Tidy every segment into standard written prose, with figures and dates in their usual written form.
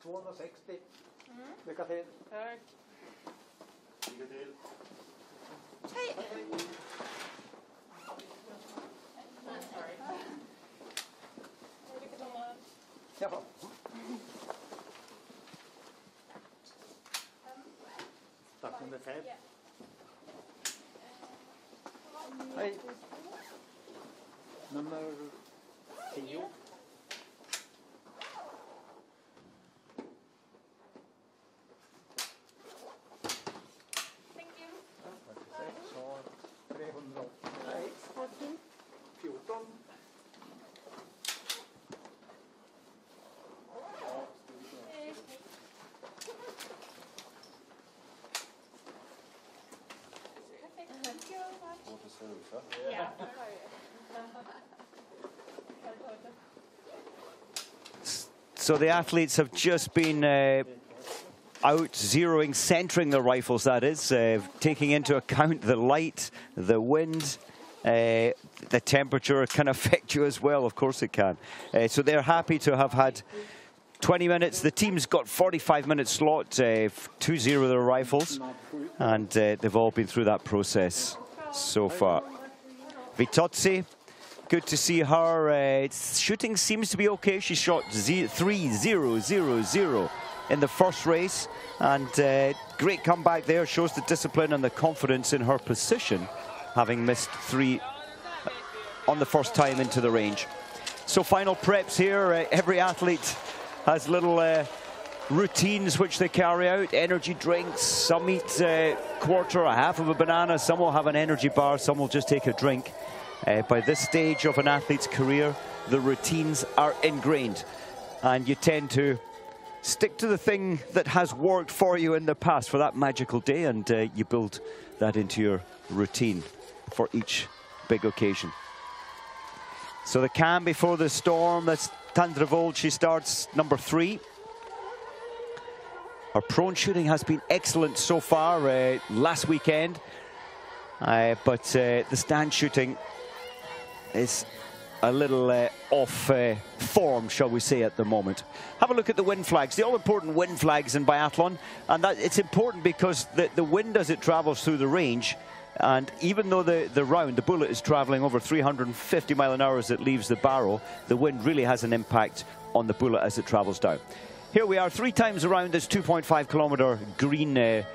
260. Lycka till. Tack. Lycka till. Hej! Jaha. Start nummer 5. Hej. Nummer 10. Thank you. Så 300. Nej. 14. So the athletes have just been out zeroing, centering the rifles, that is, taking into account the light, the wind, the temperature can affect you as well, of course it can. So they're happy to have had 20 minutes. The team's got 45-minute slot, 2-0 their rifles, and they've all been through that process so far. Vitozzi, good to see her. Shooting seems to be okay. She shot 3-0-0-0 in the first race, and great comeback there. Shows the discipline and the confidence in her position, having missed 3 on the first time into the range. So final preps here. Every athlete has little routines which they carry out. Energy drinks, some eat quarter, a half of a banana, some will have an energy bar, some will just take a drink. By this stage of an athlete's career, the routines are ingrained, and you tend to stick to the thing that has worked for you in the past for that magical day, and you build that into your routine for each big occasion. So the calm before the storm, that's Tandrevold. She starts number 3. Her prone shooting has been excellent so far last weekend, but the stand shooting is a little off form, shall we say, at the moment. Have a look at the wind flags, the all-important wind flags in biathlon, and that it's important because the wind as it travels through the range, and even though the bullet is traveling over 350 mile an hour as it leaves the barrel, the wind really has an impact on the bullet as it travels down. Here we are 3 times around this 2.5 kilometer green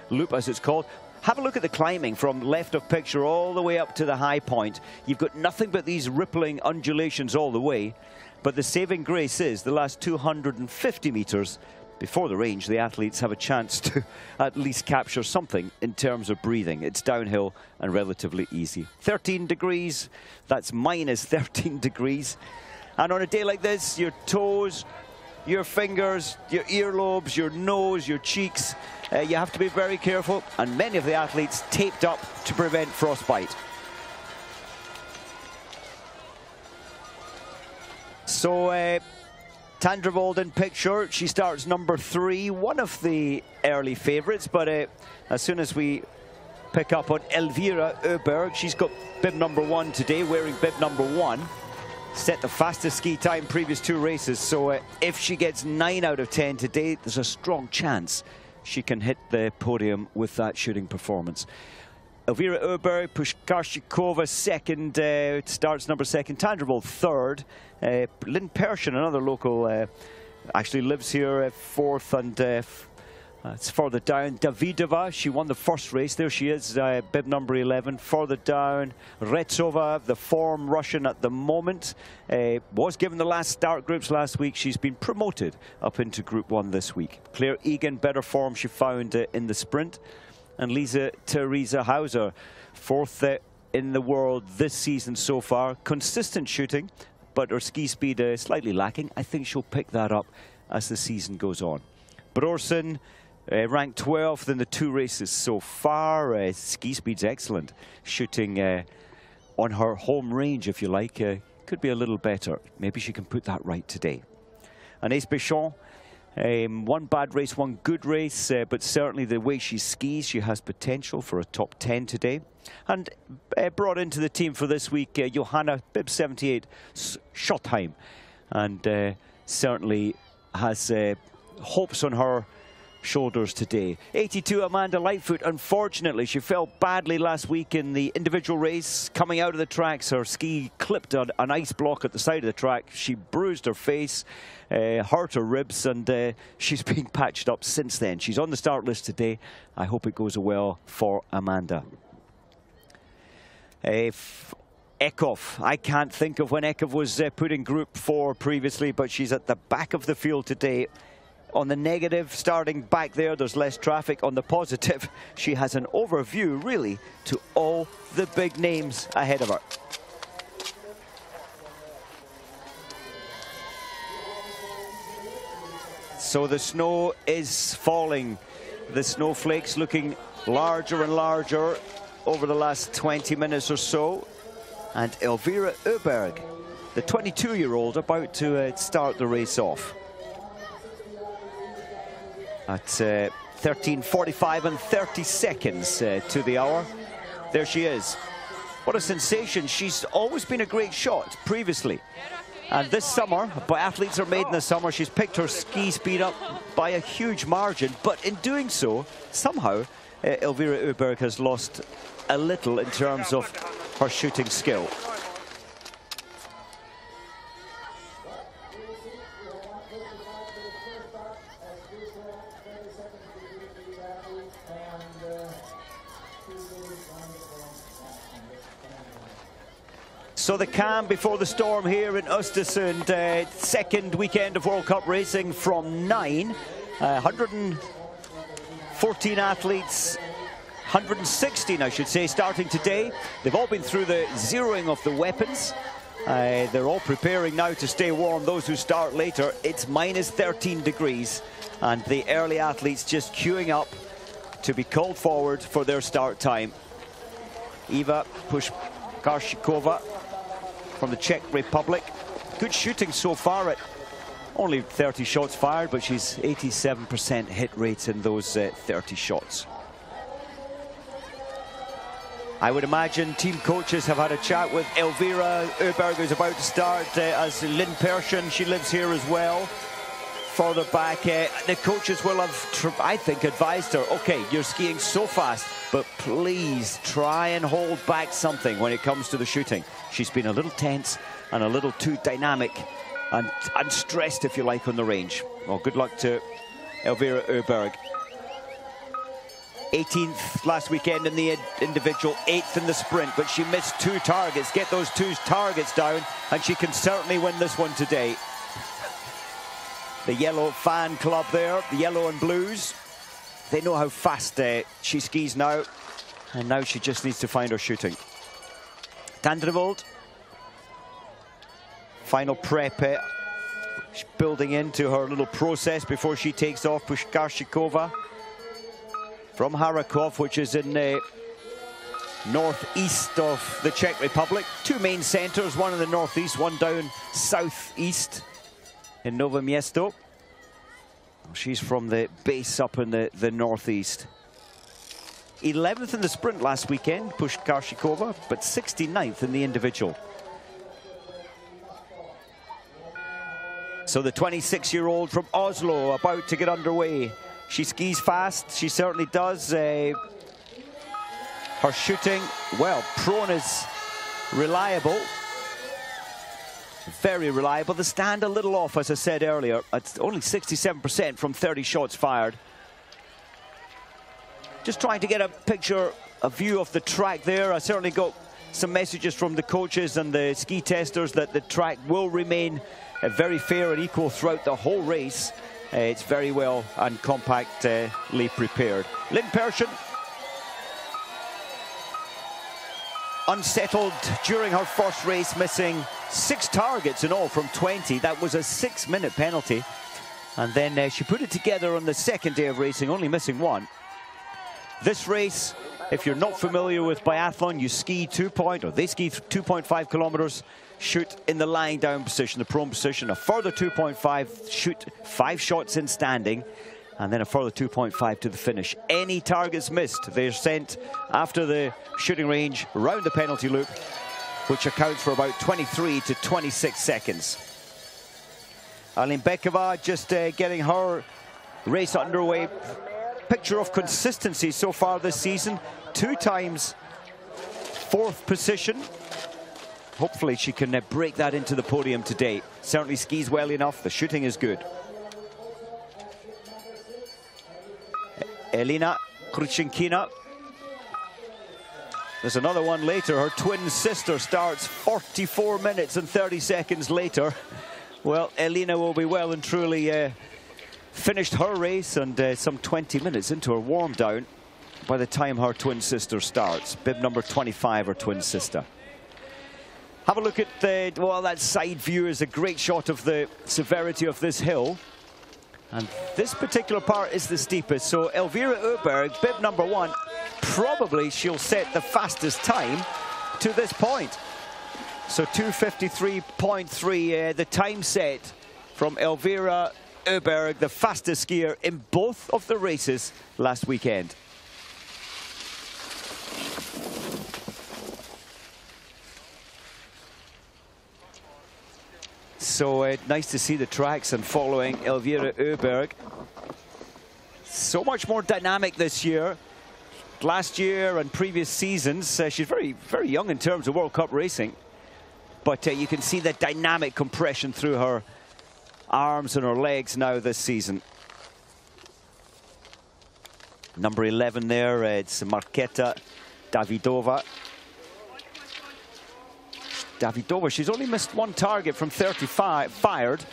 loop, as it's called. Have a look at the climbing from left of picture all the way up to the high point. You've got nothing but these rippling undulations all the way, but the saving grace is the last 250 meters before the range, the athletes have a chance to at least capture something in terms of breathing. It's downhill and relatively easy. 13 degrees, that's minus 13 degrees. And on a day like this, your toes, your fingers, your earlobes, your nose, your cheeks, you have to be very careful, and many of the athletes taped up to prevent frostbite. So Tandrevold in picture, she starts number 3, one of the early favourites, but as soon as we pick up on Elvira Öberg, she's got bib number 1 today, wearing bib number 1. Set the fastest ski time previous 2 races, so if she gets 9 out of 10 today, there's a strong chance she can hit the podium with that shooting performance. Elvira Öberg, Pushkarshikova second, starts number 2, Tandrevold third. Lynn Persson, another local, actually lives here, 4th, and it's further down. Davidova, she won the first race. There she is, bib number 11. Further down, Retsova, the form Russian at the moment, was given the last start groups last week. She's been promoted up into Group 1 this week. Claire Egan, better form she found in the sprint. And Lisa Theresa Hauser, 4th in the world this season so far. Consistent shooting, but her ski speed slightly lacking. I think she'll pick that up as the season goes on. Brorsen, ranked 12th in the 2 races so far. Ski speed's excellent. Shooting on her home range, if you like, could be a little better. Maybe she can put that right today. Anaïs Béchon, one bad race, one good race, but certainly the way she skis, she has potential for a top 10 today. And brought into the team for this week, Johanna, bib 78, Schottheim, and certainly has hopes on her shoulders today. 82, Amanda Lightfoot. Unfortunately, she fell badly last week in the individual race. Coming out of the tracks, her ski clipped an ice block at the side of the track. She bruised her face, hurt her ribs, and she's been patched up since then. She's on the start list today. I hope it goes well for Amanda. Ekhoff. I can't think of when Ekhoff was put in Group 4 previously, but she's at the back of the field today. On the negative, starting back there's less traffic. On the positive, she has an overview, really, to all the big names ahead of her. So the snow is falling. The snowflakes looking larger and larger over the last 20 minutes or so. And Elvira Öberg, the 22-year-old, about to start the race off. At 13:45 and 30 seconds to the hour. There she is. What a sensation. She's always been a great shot previously. And this summer, biathletes are made in the summer. She's picked her ski speed up by a huge margin. But in doing so, somehow, Elvira Öberg has lost a little in terms of her shooting skill. So the calm before the storm here in Oestersund. Second weekend of World Cup racing from 9. 114 athletes, 116 I should say, starting today. They've all been through the zeroing of the weapons. They're all preparing now to stay warm. Those who start later, it's minus 13 degrees. And the early athletes just queuing up to be called forward for their start time. Eva Pushkarshikova from the Czech Republic. Good shooting so far at only 30 shots fired, but she's 87% hit rates in those 30 shots. I would imagine team coaches have had a chat with Elvira Öberg, who's about to start, as Lynn Persson. She lives here as well. Further back, the coaches will have, I think, advised her, okay, you're skiing so fast, but please try and hold back something when it comes to the shooting. She's been a little tense and a little too dynamic and unstressed, if you like, on the range. Well, good luck to Elvira Öberg. 18th last weekend in the individual, 8th in the sprint, but she missed 2 targets. Get those 2 targets down, and she can certainly win this one today. The yellow fan club there, the yellow and blues, they know how fast she skis now, and now she just needs to find her shooting. Tandrevold, final prep, she's building into her little process before she takes off. Pushkarshikova from Harakov, which is in the northeast of the Czech Republic. 2 main centres, one in the northeast, one down southeast in Novo Město. She's from the base up in the northeast. 11th in the sprint last weekend, Pushkarshikova, but 69th in the individual. So the 26-year-old from Oslo about to get underway. She skis fast, she certainly does. Her shooting, well, prone is reliable. Very reliable. The stand a little off, as I said earlier. It's only 67% from 30 shots fired. Just trying to get a picture, a view of the track there. I certainly got some messages from the coaches and the ski testers that the track will remain very fair and equal throughout the whole race. It's very well and compactly prepared. Lynn Persson, unsettled during her first race, missing 6 targets in all from 20. That was a 6-minute penalty. And then she put it together on the second day of racing, only missing 1. This race, if you're not familiar with biathlon, you ski they ski 2.5 kilometers, shoot in the lying down position, the prone position, a further 2.5, shoot 5 shots in standing, and then a further 2.5 to the finish. Any targets missed, they're sent after the shooting range around the penalty loop, which accounts for about 23 to 26 seconds. Aline Bekova just getting her race underway. Picture of consistency so far this season. 2 times 4th position. Hopefully she can break that into the podium today. Certainly skis well enough. The shooting is good. Elina Kruchenkina. There's another one later. Her twin sister starts 44 minutes and 30 seconds later. Well, Elina will be well and truly finished her race and some 20 minutes into her warm down by the time her twin sister starts. Bib number 25, her twin sister. Have a look at the, well, that side view is a great shot of the severity of this hill. And this particular part is the steepest. So Elvira Öberg, bib number 1, probably she'll set the fastest time to this point. So 2:53.3, the time set from Elvira Öberg, the fastest skier in both of the races last weekend. So nice to see the tracks and following Elvira Öberg. So much more dynamic this year. Last year and previous seasons, she's very, very young in terms of World Cup racing. But you can see the dynamic compression through her arms and her legs now this season. Number 11 there, it's Marketa Davidova. Davidova, she's only missed 1 target from 35 fired.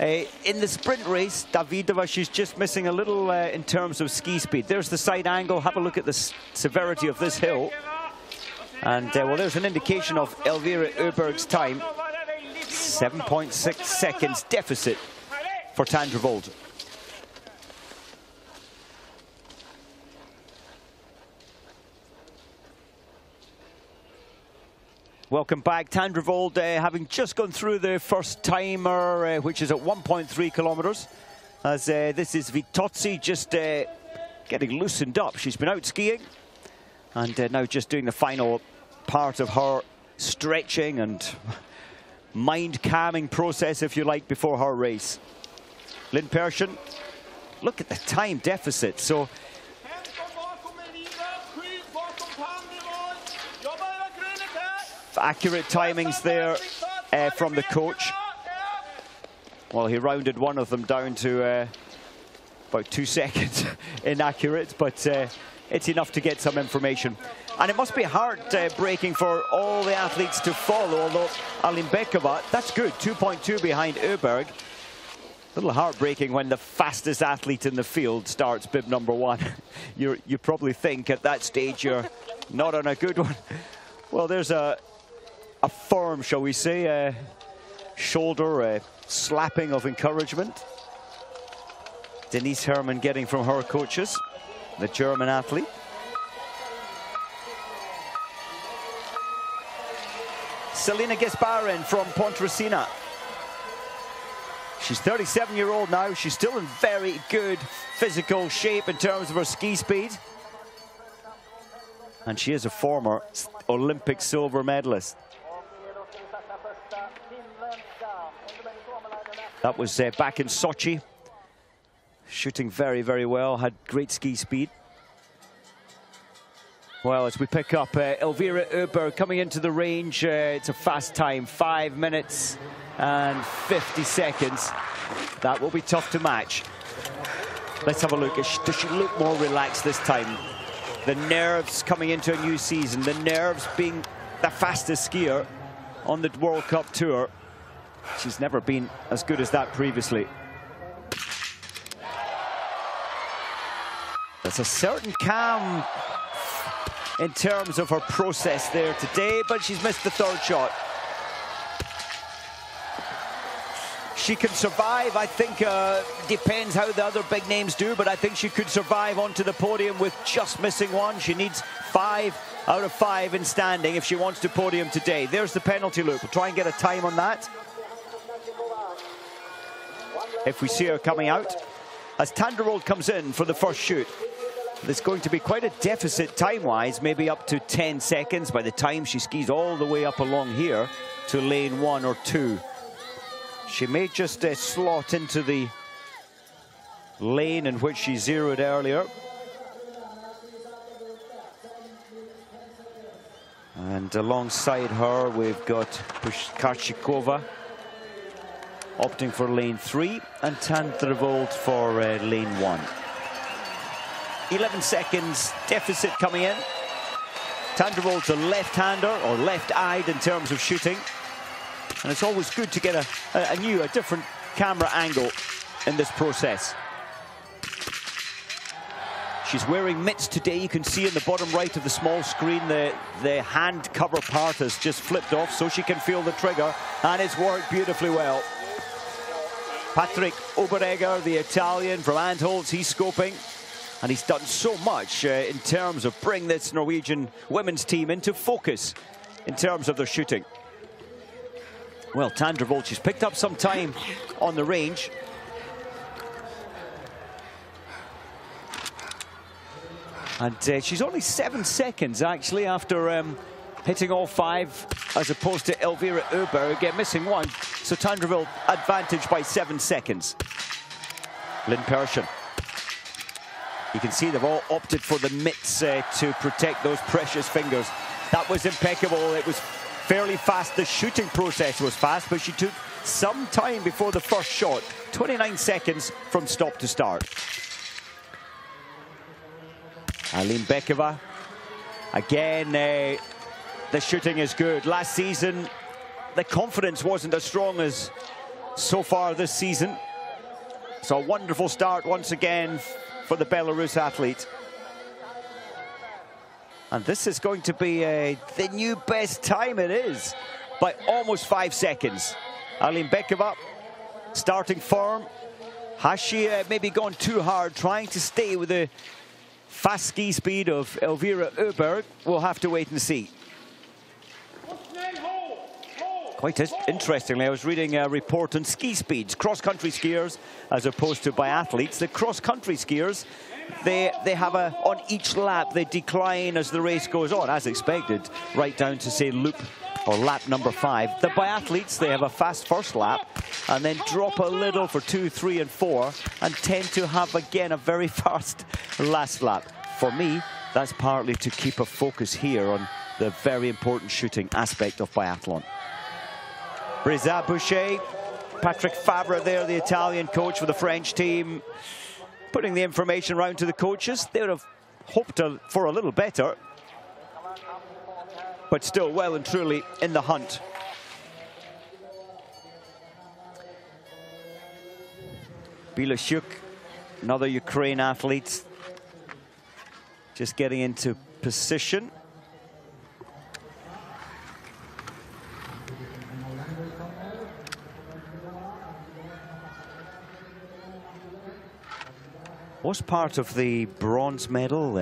In the sprint race, Davidova, she's just missing a little in terms of ski speed. There's the side angle. Have a look at the severity of this hill. And, well, there's an indication of Elvira Öberg's time. 7.6 seconds deficit for Tandrevold. Welcome back. Tandrevold having just gone through the first timer, which is at 1.3 kilometers. As this is Vitozzi just getting loosened up. She's been out skiing and now just doing the final part of her stretching and mind-calming process, if you like, before her race. Lynn Persson, look at the time deficit. So accurate timings there from the coach. Well, he rounded one of them down to about 2 seconds inaccurate, but it's enough to get some information. And it must be heart-breaking for all the athletes to follow, although Alimbekova, that's good, 2.2 behind Öberg. A little heartbreaking when the fastest athlete in the field starts bib number 1. You probably think at that stage you're not on a good one. Well, there's a firm, shall we say, shoulder slapping of encouragement. Denise Herrmann getting from her coaches, the German athlete. Selina Gesparin from Pontresina. She's 37-year-old now. She's still in very good physical shape in terms of her ski speed. And she is a former Olympic silver medalist. That was back in Sochi. Shooting very, very well. Had great ski speed. Well, as we pick up Elvira Öberg coming into the range, it's a fast time, 5 minutes and 50 seconds. That will be tough to match. Let's have a look. Does she look more relaxed this time? The nerves coming into a new season, the nerves being the fastest skier on the World Cup Tour. She's never been as good as that previously. There's a certain calm in terms of her process there today, but she's missed the 3rd shot. She can survive, I think, depends how the other big names do, but I think she could survive onto the podium with just missing 1. She needs 5 out of 5 in standing if she wants to podium today. There's the penalty loop. We'll try and get a time on that. If we see her coming out. As Tandrevold comes in for the first shoot, there's going to be quite a deficit time-wise, maybe up to 10 seconds by the time she skis all the way up along here to lane 1 or 2. She may just slot into the lane in which she zeroed earlier. And alongside her, we've got Karchikova opting for lane 3 and Tandrevold for lane 1. 11 seconds deficit coming in. Tandrevold's a left-hander, or left-eyed in terms of shooting. And it's always good to get a different camera angle in this process. She's wearing mitts today. You can see in the bottom right of the small screen the hand cover part has just flipped off so she can feel the trigger, and it's worked beautifully well. Patrick Oberegger, the Italian from Antholz, he's scoping, and he's done so much in terms of bringing this Norwegian women's team into focus in terms of their shooting. Well, Tandrevold, she's picked up some time on the range. And she's only 7 seconds, actually, after hitting all 5, as opposed to Elvira Öberg missing 1. So Tandrevold advantage by 7 seconds. Lynn Persson. You can see they've all opted for the mitts to protect those precious fingers. That was impeccable. It was fairly fast. The shooting process was fast, but she took some time before the first shot. 29 seconds from stop to start. Aline Bekeva, again, the shooting is good. Last season, the confidence wasn't as strong as so far this season. So a wonderful start once again for the Belarus athlete. And this is going to be the new best time. It is by almost 5 seconds. Aline Bekeva starting firm. Has she maybe gone too hard, trying to stay with the fast ski speed of Elvira Öberg? We'll have to wait and see. Quite interestingly, I was reading a report on ski speeds. Cross-country skiers, as opposed to biathletes, the cross-country skiers, they have on each lap, they decline as the race goes on, as expected, right down to, say, loop or lap number 5. The biathletes, they have a fast first lap and then drop a little for 2, 3, and 4 and tend to have, again, a very fast last lap. For me, that's partly to keep a focus here on the very important shooting aspect of biathlon. Briza Boucher, Patrick Fabre there, the Italian coach for the French team, putting the information around to the coaches. They would have hoped for a little better, but still well and truly in the hunt. Biloshuk, another Ukraine athlete, just getting into position. Was part of the bronze medal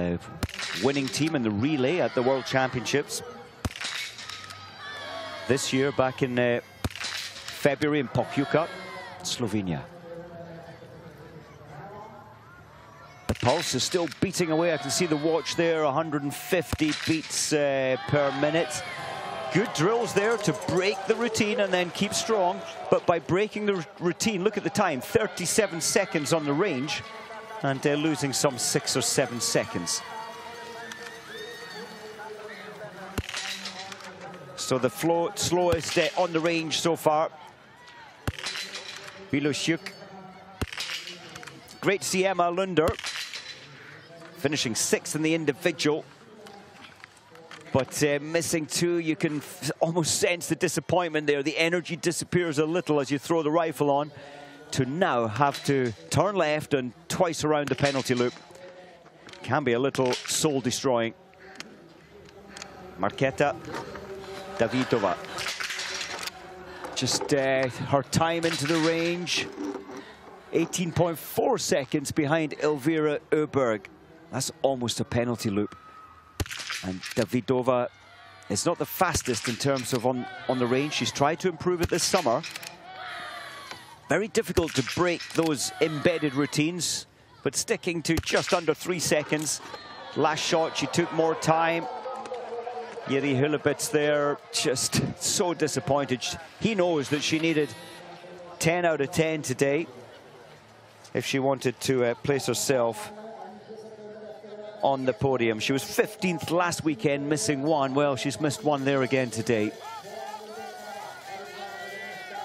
winning team in the relay at the World Championships this year, back in February in Pokljuka, Slovenia. The pulse is still beating away. I can see the watch there, 150 beats per minute. Good drills there to break the routine and then keep strong. But by breaking the routine, look at the time, 37 seconds on the range, and they're losing some 6 or 7 seconds. So the slowest on the range so far. Biloshuk. Great to see Emma Lunder finishing 6th in the individual, but missing 2. You can almost sense the disappointment there. The energy disappears a little as you throw the rifle on, to now have to turn left and twice around the penalty loop. Can be a little soul-destroying. Marketa Davidova. Just her time into the range, 18.4 seconds behind Elvira Öberg. That's almost a penalty loop. And Davidova is not the fastest in terms of on the range. She's tried to improve it this summer. Very difficult to break those embedded routines, but sticking to just under 3 seconds. Last shot, she took more time. Jiri Hulebitz there, just so disappointed. He knows that she needed 10 out of 10 today. if she wanted to place herself on the podium. She was 15th last weekend, missing one. Well, she's missed one there again today.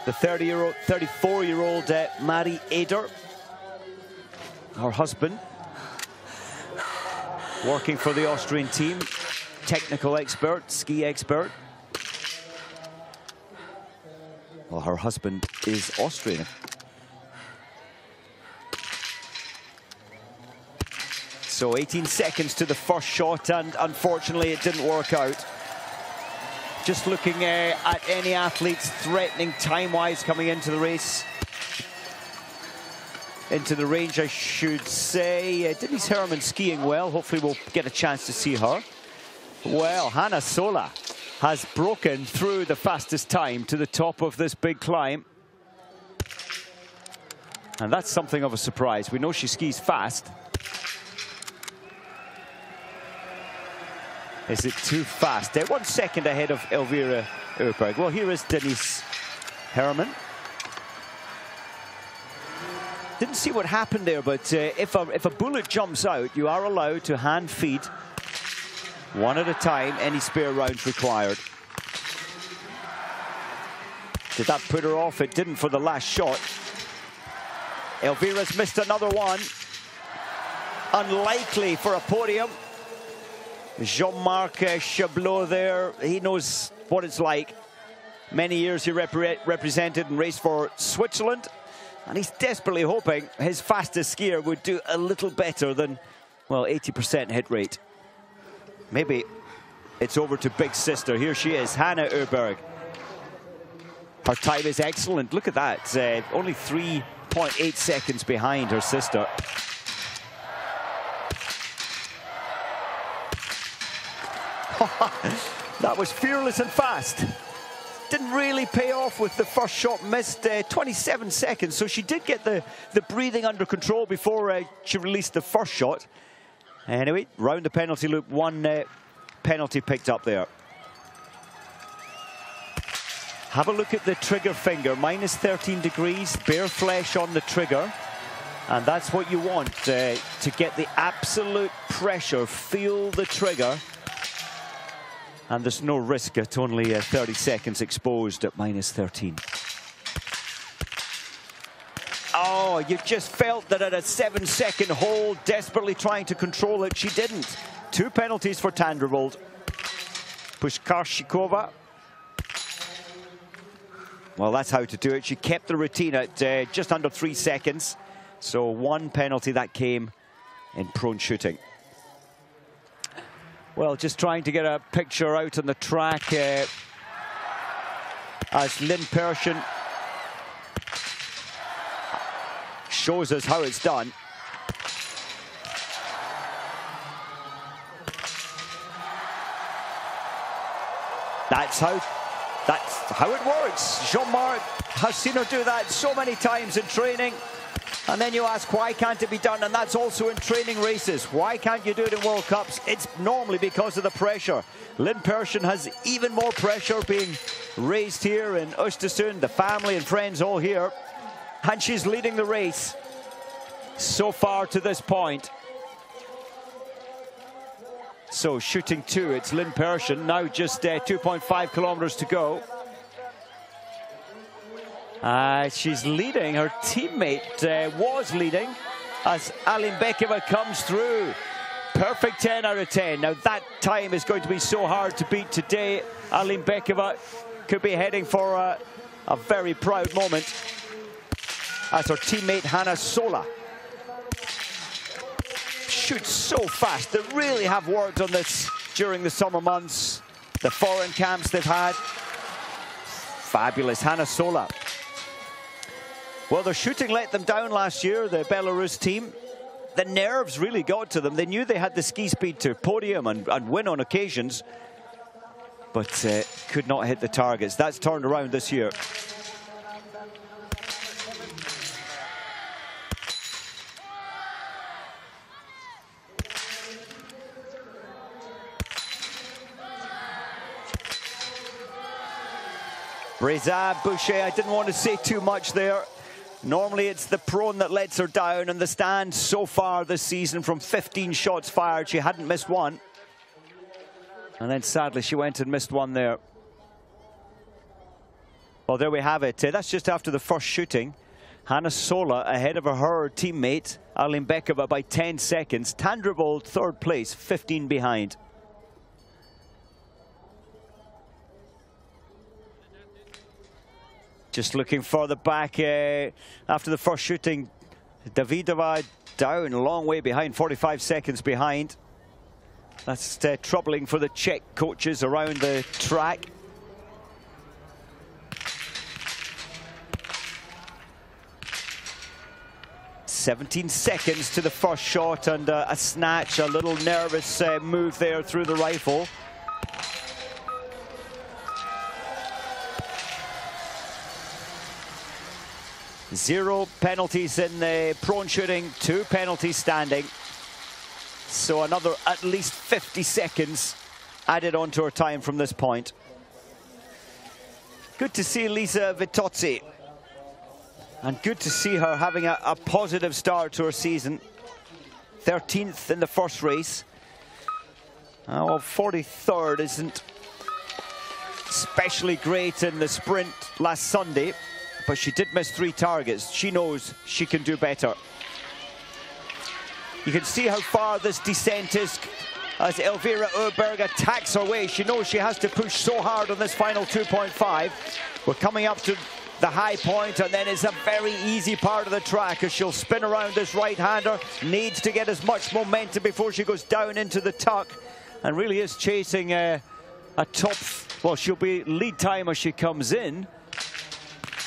The 34-year-old Mari Eder, her husband, working for the Austrian team, technical expert, ski expert. Well, her husband is Austrian. So 18 seconds to the first shot, and unfortunately it didn't work out. Just looking at any athletes threatening time-wise coming into the race. Into the range, I should say. Denise Herrmann skiing well. Hopefully we'll get a chance to see her. Well, Hanna Sola has broken through the fastest time to the top of this big climb. And that's something of a surprise. We know she skis fast. Is it too fast? 1 second ahead of Elvira Öberg. Well, here is Denise Herrmann. Didn't see what happened there, but if a bullet jumps out, you are allowed to hand feed one at a time, any spare rounds required. Did that put her off? It didn't for the last shot. Elvira's missed another one. Unlikely for a podium. Jean-Marc Chablot there, he knows what it's like. Many years he represented and raced for Switzerland, and he's desperately hoping his fastest skier would do a little better than, well, 80% hit rate. Maybe it's over to big sister. Here she is, Hanna Öberg. Her time is excellent. Look at that, only 3.8 seconds behind her sister. That was fearless and fast. Didn't really pay off with the first shot, missed 27 seconds. So she did get the breathing under control before she released the first shot. Anyway, round the penalty loop, one penalty picked up there. Have a look at the trigger finger, minus 13 degrees, bare flesh on the trigger. And that's what you want, to get the absolute pressure, feel the trigger. And there's no risk at only 30 seconds exposed at minus 13. Oh, you just felt that at a 7-second hold, desperately trying to control it. She didn't. 2 penalties for Tandrevold. Pushkarshikova. Well, that's how to do it. She kept the routine at just under 3 seconds. So 1 penalty that came in prone shooting. Well, just trying to get a picture out on the track as Lynn Persson shows us how it's done. That's how it works. Jean-Marc has seen her do that so many times in training. And then you ask, why can't it be done? And that's also in training races. Why can't you do it in World Cups? It's normally because of the pressure. Lynn Persson has even more pressure, being raised here in Oestersund, the family and friends all here. And she's leading the race so far to this point. So shooting 2, it's Lynn Persson. Now just 2.5 kilometers to go. She's leading. Her teammate was leading as Alimbekova comes through. Perfect 10 out of 10. Now that time is going to be so hard to beat today. Alimbekova could be heading for a very proud moment as her teammate Hanna Sola shoots so fast. They really have worked on this during the summer months, the foreign camps they've had. Fabulous, Hanna Sola. Well, their shooting let them down last year, the Belarus team. The nerves really got to them. They knew they had the ski speed to podium and win on occasions, but could not hit the targets. That's turned around this year. Breza, Boucher, I didn't want to say too much there. Normally it's the prone that lets her down, and the stand so far this season from 15 shots fired, she hadn't missed one. And then sadly she went and missed one there. Well, there we have it. That's just after the first shooting. Hanna Sola ahead of her teammate Aline Bekova by 10 seconds. Tandrevold third place, 15 behind. Just looking further back after the first shooting. Davidova down a long way behind, 45 seconds behind. That's troubling for the Czech coaches around the track. "17 seconds to the first shot, and a snatch, a little nervous move there through the rifle. Zero penalties in the prone shooting, 2 penalties standing. So another at least 50 seconds added onto her time from this point. Good to see Lisa Vitozzi. And good to see her having a positive start to her season. 13th in the first race. Well, 43rd isn't especially great in the sprint last Sunday, but she did miss 3 targets. She knows she can do better. You can see how far this descent is as Elvira Öberg attacks her way. She knows she has to push so hard on this final 2.5. We're coming up to the high point, and then it's a very easy part of the track as she'll spin around this right-hander. Needs to get as much momentum before she goes down into the tuck, and really is chasing a top, well, she'll be lead time as she comes in,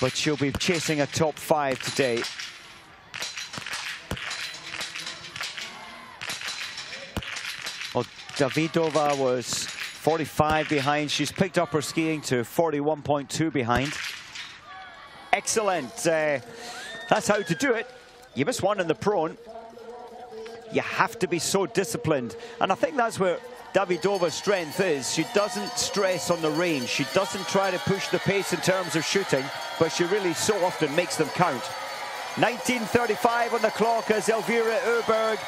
but she'll be chasing a top 5 today. Well, Davidova was 45 behind. She's picked up her skiing to 41.2 behind. Excellent. That's how to do it. You miss one in the prone. You have to be so disciplined. And I think that's where Davidova's strength is. She doesn't stress on the range. She doesn't try to push the pace in terms of shooting, but she really so often makes them count. 19:35 on the clock as Elvira Öberg,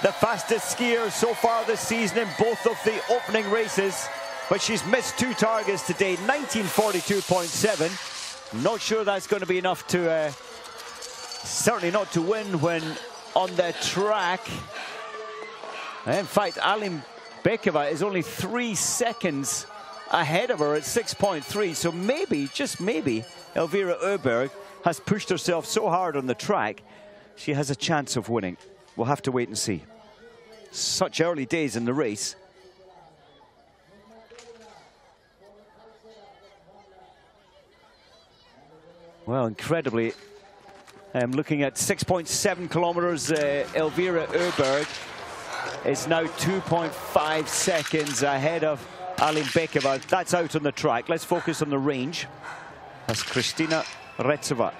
the fastest skier so far this season in both of the opening races, but she's missed 2 targets today. 19:42.7. Not sure that's going to be enough to, certainly not to win when on the track. In fact, Aline Bekova is only 3 seconds ahead of her at 6.3. So maybe, just maybe, Elvira Öberg has pushed herself so hard on the track, she has a chance of winning. We'll have to wait and see. Such early days in the race. Well, incredibly, looking at 6.7 kilometers, Elvira Öberg is now 2.5 seconds ahead of Aline Bekova. That's out on the track. Let's focus on the range. That's Kristina Retsova.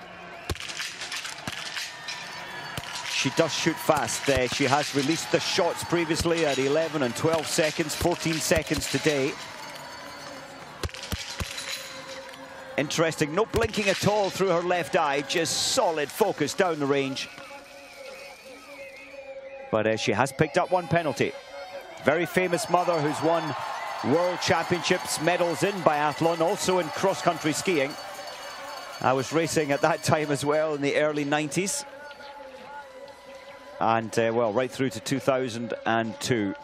She does shoot fast. She has released the shots previously at 11 and 12 seconds, 14 seconds today. Interesting, no blinking at all through her left eye, just solid focus down the range. But she has picked up 1 penalty. Very famous mother who's won World Championships medals in biathlon, also in cross-country skiing. I was racing at that time as well in the early 90s. And, well, right through to 2002.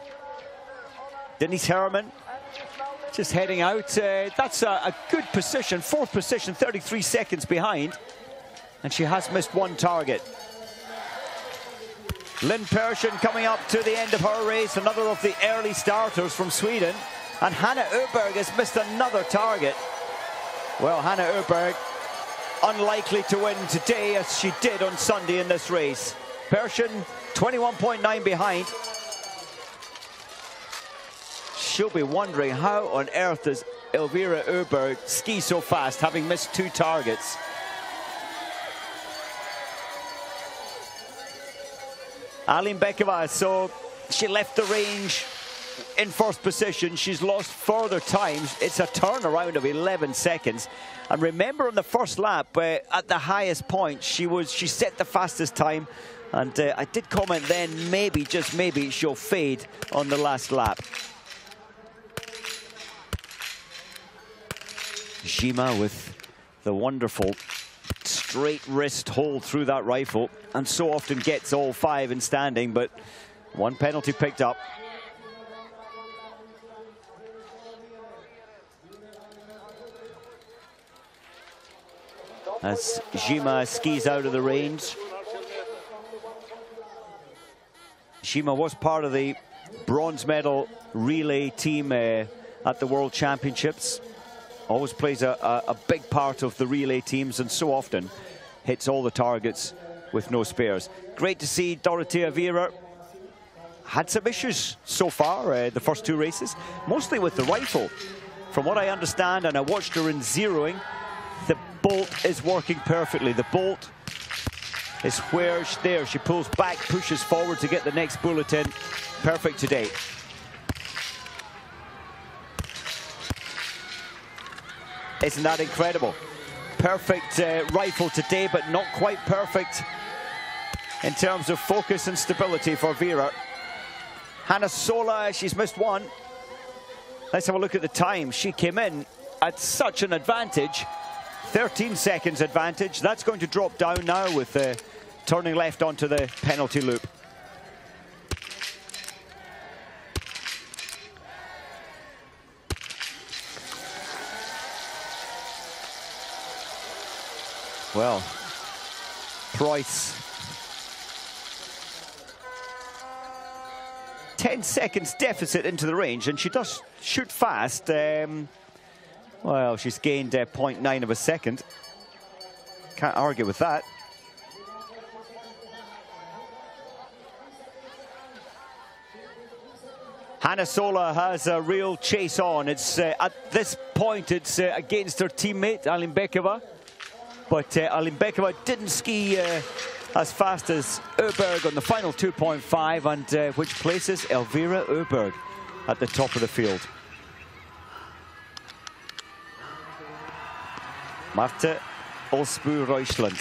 Denise Herrmann just heading out. That's a good position, 4th position, 33 seconds behind. And she has missed 1 target. Lynn Persson coming up to the end of her race, another of the early starters from Sweden. And Hanna Öberg has missed another target. Well, Hanna Öberg unlikely to win today as she did on Sunday in this race. Persson 21.9 behind. She'll be wondering how on earth does Elvira Öberg ski so fast, having missed 2 targets. Aline Bekova, so she left the range in first position. She's lost further times. It's a turnaround of 11 seconds. And remember on the first lap, at the highest point, she set the fastest time. And I did comment then, maybe, just maybe, she'll fade on the last lap. Zima with the wonderful straight wrist hold through that rifle, and so often gets all 5 in standing, but one penalty picked up. As Zima skis out of the range. Zima was part of the bronze medal relay team at the World Championships. Always plays a big part of the relay teams, and so often hits all the targets with no spares. Great to see Dorothea Viera. Had some issues so far, the first 2 races, mostly with the rifle. From what I understand, and I watched her in zeroing, the bolt is working perfectly. The bolt is where she pulls back, pushes forward to get the next bullet in. Perfect today. Isn't that incredible? Perfect rifle today, but not quite perfect in terms of focus and stability for Viera. Hannah Sola, she's missed one. Let's have a look at the time. She came in at such an advantage, 13 seconds advantage. That's going to drop down now with turning left onto the penalty loop. Well, Price, 10 seconds deficit into the range, and she does shoot fast. Well, she's gained 0.9 of a second. Can't argue with that. Hannah Sola has a real chase on. It's at this point, it's against her teammate, Alimbekova. But Alimbekova didn't ski as fast as Öberg on the final 2.5, and which places Elvira Öberg at the top of the field. Marte Olsbu-Reuschland,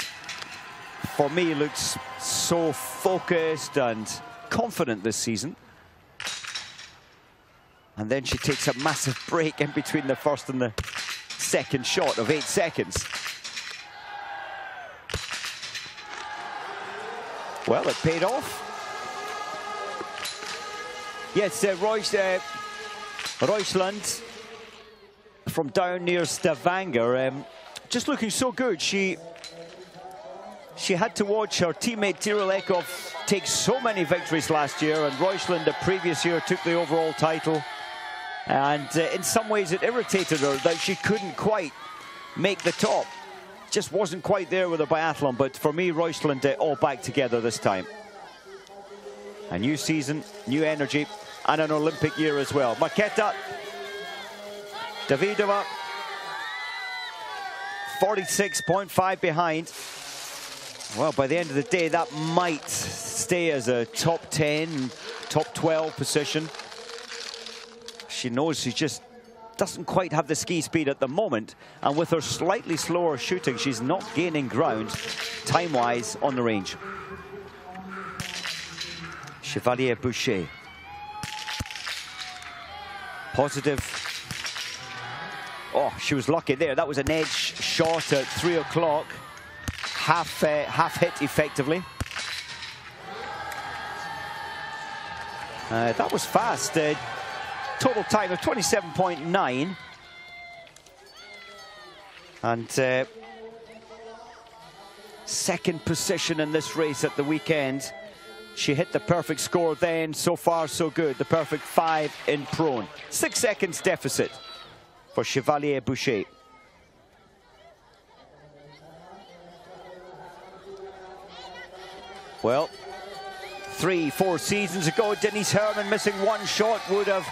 for me, looks so focused and confident this season. And then she takes a massive break in between the first and the second shot of 8 seconds. Well, it paid off. Yes, Reuschland from down near Stavanger, just looking so good. She had to watch her teammate Tiril Ekhoff take so many victories last year, and Reuschland the previous year took the overall title. And in some ways it irritated her that she couldn't quite make the top. Just wasn't quite there with the biathlon, but for me, Reuschland all back together this time. A new season, new energy, and an Olympic year as well. Marketa Davidova, 46.5 behind. Well, by the end of the day, that might stay as a top 10, top 12 position. She knows she just doesn't quite have the ski speed at the moment, and with her slightly slower shooting, she's not gaining ground time-wise on the range. Chevalier Boucher. Positive. Oh, she was lucky there. That was an edge shot at 3 o'clock. Half hit effectively. That was fast. Total time of 27.9. And second position in this race at the weekend. She hit the perfect score then. So far, so good. The perfect 5 in prone. 6 seconds deficit for Chevalier Boucher. Well, 3-4 seasons ago, Denise Herrmann missing one shot would have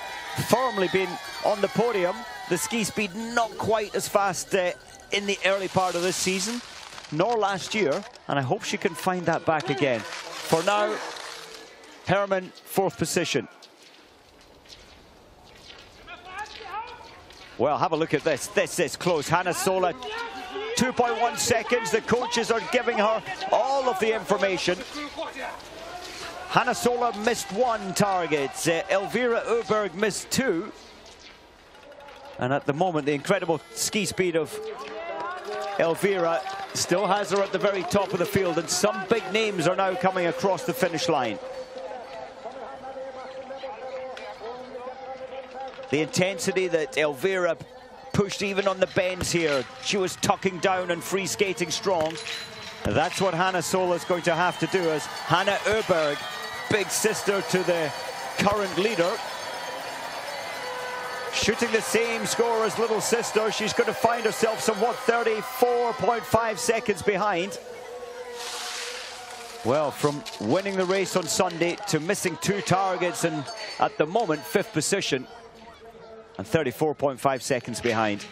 firmly been on the podium. The ski speed not quite as fast in the early part of this season, nor last year, and I hope she can find that back again. For now, Herrmann, 4th position. Well, have a look at this. This is close. Hanna Sola, 2.1 seconds. The coaches are giving her all of the information. Hanna Sola missed 1 target. Elvira Öberg missed 2. And at the moment, the incredible ski speed of Elvira still has her at the very top of the field, and some big names are now coming across the finish line. The intensity that Elvira pushed even on the bends here, she was tucking down and free skating strong. That's what Hanna Sola is going to have to do, as Hanna Öberg, big sister to the current leader, shooting the same score as little sister. She's going to find herself somewhat 34.5 seconds behind. Well, from winning the race on Sunday to missing 2 targets and at the moment 5th position, and 34.5 seconds behind.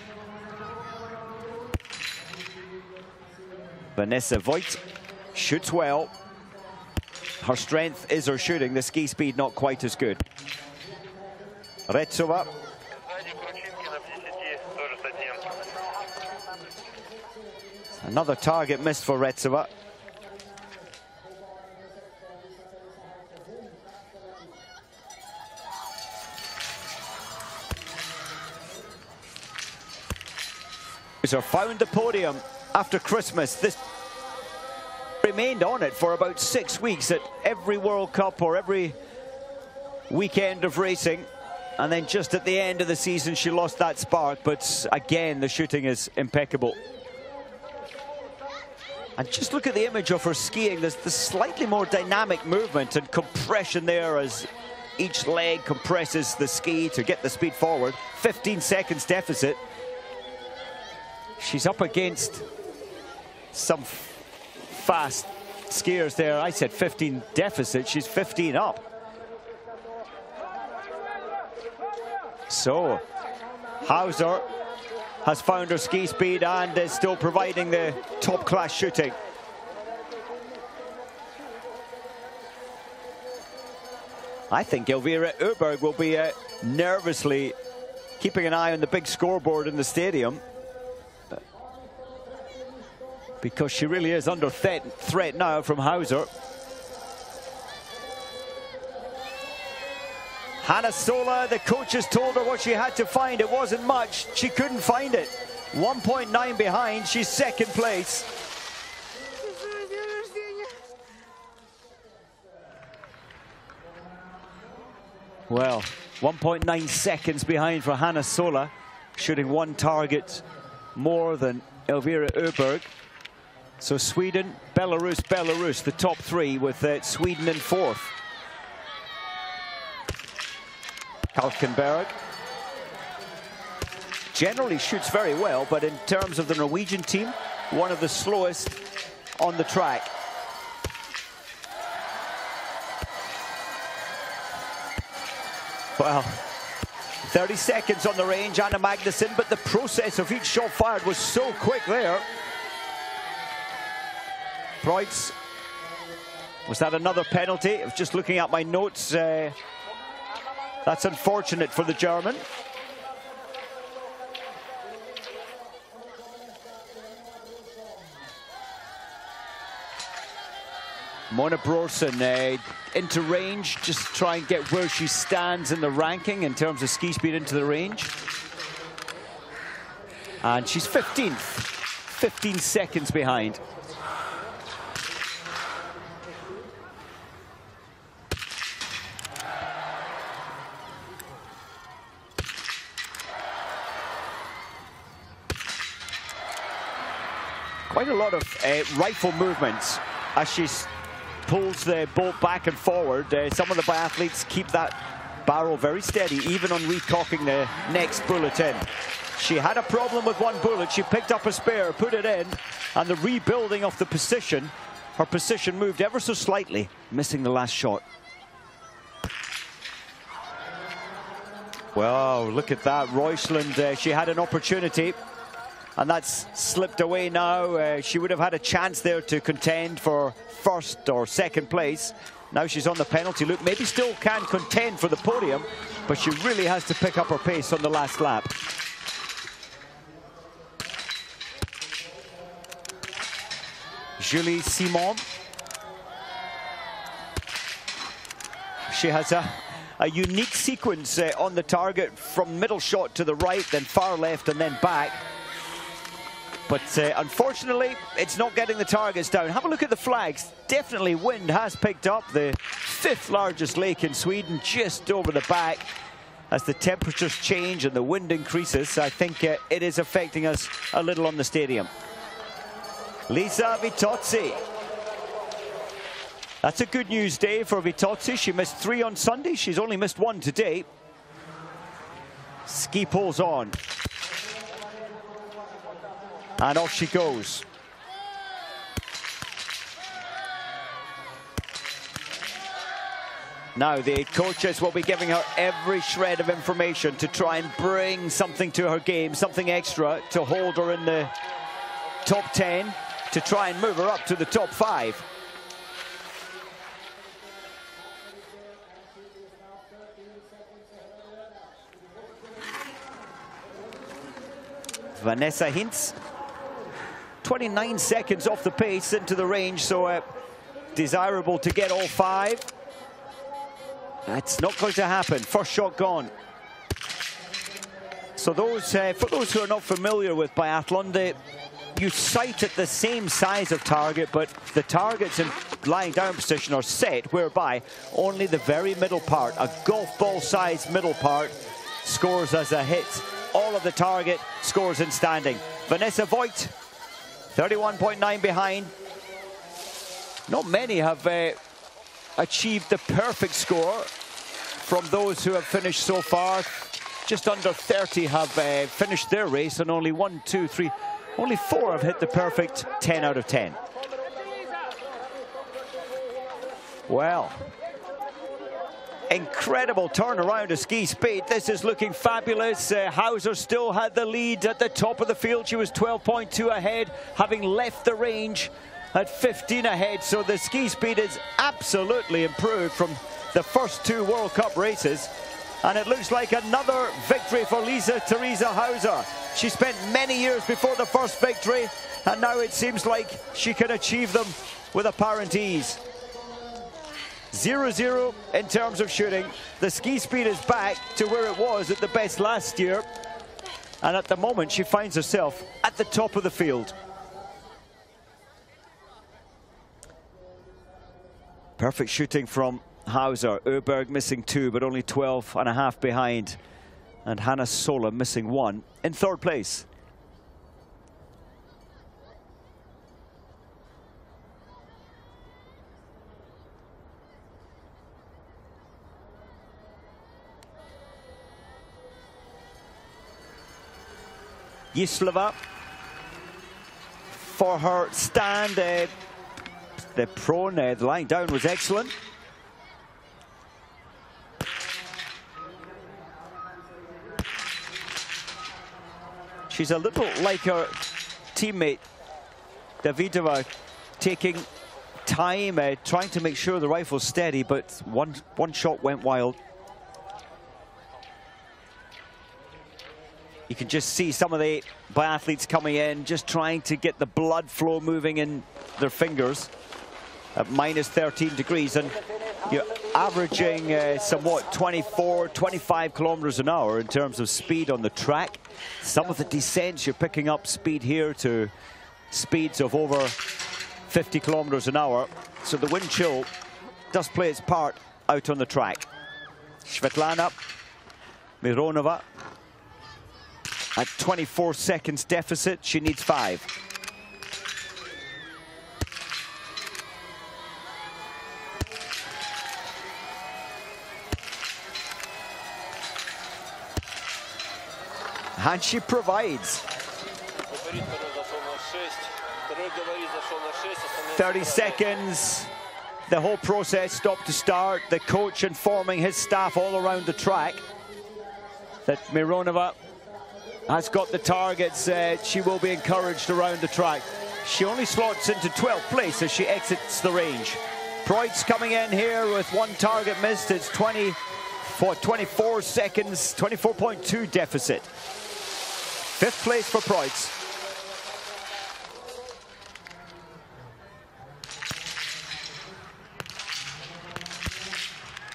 Vanessa Voigt shoots well. Her strength is her shooting, the ski speed not quite as good. Retsova. Another target missed for Retsova. Found the podium after Christmas. This remained on it for about 6 weeks at every World Cup or every weekend of racing, and then just at the end of the season she lost that spark. But again, the shooting is impeccable. And just look at the image of her skiing. There's the slightly more dynamic movement and compression there as each leg compresses the ski to get the speed forward. 15 seconds deficit. She's up against some fast skiers there. I said 15 deficit, she's 15 up. So, Hauser has found her ski speed and is still providing the top-class shooting. I think Elvira Öberg will be nervously keeping an eye on the big scoreboard in the stadium, because she really is under threat now from Hauser. Hanna Sola, the coaches told her what she had to find. It wasn't much. She couldn't find it. 1.9 behind. She's 2nd place. Well, 1.9 seconds behind for Hanna Sola, shooting 1 target more than Elvira Öberg. So Sweden, Belarus, the top 3, with Sweden in 4th. Kalkenberg generally shoots very well, but in terms of the Norwegian team, one of the slowest on the track. Well, 30 seconds on the range, Anna Magnusson, but the process of each shot fired was so quick there. Preutz, was that another penalty? I was just looking at my notes. That's unfortunate for the German. Mona Brorsson into range, just try and get where she stands in the ranking in terms of ski speed into the range. And she's 15th, 15 seconds behind. Quite a lot of rifle movements as she pulls the bolt back and forward. Some of the biathletes keep that barrel very steady, even on recocking the next bullet in. She had a problem with one bullet. She picked up a spare, put it in, and the rebuilding of the position, her position moved ever so slightly, missing the last shot. Wow, look at that. Roysland, she had an opportunity, and that's slipped away now. She would have had a chance there to contend for 1st or 2nd place. Now she's on the penalty loop. Maybe still can contend for the podium, but she really has to pick up her pace on the last lap. Julie Simon. She has a unique sequence on the target, from middle shot to the right, then far left, and then back. But unfortunately, it's not getting the targets down. Have a look at the flags. Definitely wind has picked up. The 5th largest lake in Sweden, just over the back. As the temperatures change and the wind increases, I think it is affecting us a little on the stadium. Lisa Vitozzi. That's a good news day for Vitozzi. She missed 3 on Sunday. She's only missed 1 today. Ski poles on. And off she goes. Now the coaches will be giving her every shred of information to try and bring something to her game, something extra to hold her in the top 10, to try and move her up to the top 5. Vanessa Hintz, 29 seconds off the pace into the range, so desirable to get all 5. That's not going to happen. First shot gone. So those, for those who are not familiar with biathlon, you sight at the same size of target, but the targets in lying down position are set, whereby only the very middle part, a golf ball sized middle part, scores as a hit. All of the target scores in standing. Vanessa Voigt, 31.9 behind. Not many have achieved the perfect score from those who have finished so far. Just under 30 have finished their race, and only 1, 2, 3, only 4 have hit the perfect 10 out of 10. Well, incredible turnaround of ski speed. This is looking fabulous. Hauser still had the lead at the top of the field. She was 12.2 ahead, having left the range at 15 ahead. So the ski speed is absolutely improved from the first 2 World Cup races. And it looks like another victory for Lisa Theresa Hauser. She spent many years before the first victory, and now it seems like she can achieve them with apparent ease. 0-0 in terms of shooting. The ski speed is back to where it was at the best last year, and at the moment she finds herself at the top of the field. Perfect shooting from Hauser. Öberg missing 2, but only 12.5 behind, and Hanna Sola missing 1 in 3rd place. Yislova for her stand. The prone, the lying down was excellent. She's a little like her teammate Davidova, taking time, trying to make sure the rifle's steady, but one shot went wild. You can just see some of the biathletes coming in, just trying to get the blood flow moving in their fingers at minus 13 degrees. And you're averaging somewhat 24, 25 kilometers an hour in terms of speed on the track. Some of the descents, you're picking up speed here to speeds of over 50 kilometers an hour. So the wind chill does play its part out on the track. Svetlana Mironova at 24 seconds deficit. She needs 5. And she provides. 30 seconds. The whole process stopped to start. The coach informing his staff all around the track that Mironova has got the targets. She will be encouraged around the track. She only slots into 12th place as she exits the range. Preutz coming in here with 1 target missed. It's 24 seconds, 24.2 deficit. 5th place for Preutz.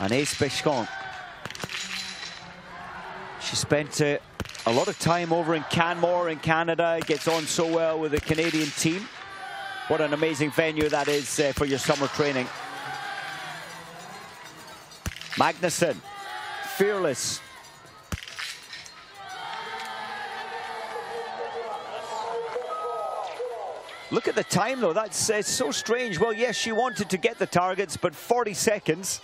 And Oestersund. She spent a lot of time over in Canmore in Canada. Gets on so well with the Canadian team. What an amazing venue that is for your summer training. Magnussen, fearless. Look at the time though, that's so strange. Well, yes, she wanted to get the targets, but 40 seconds,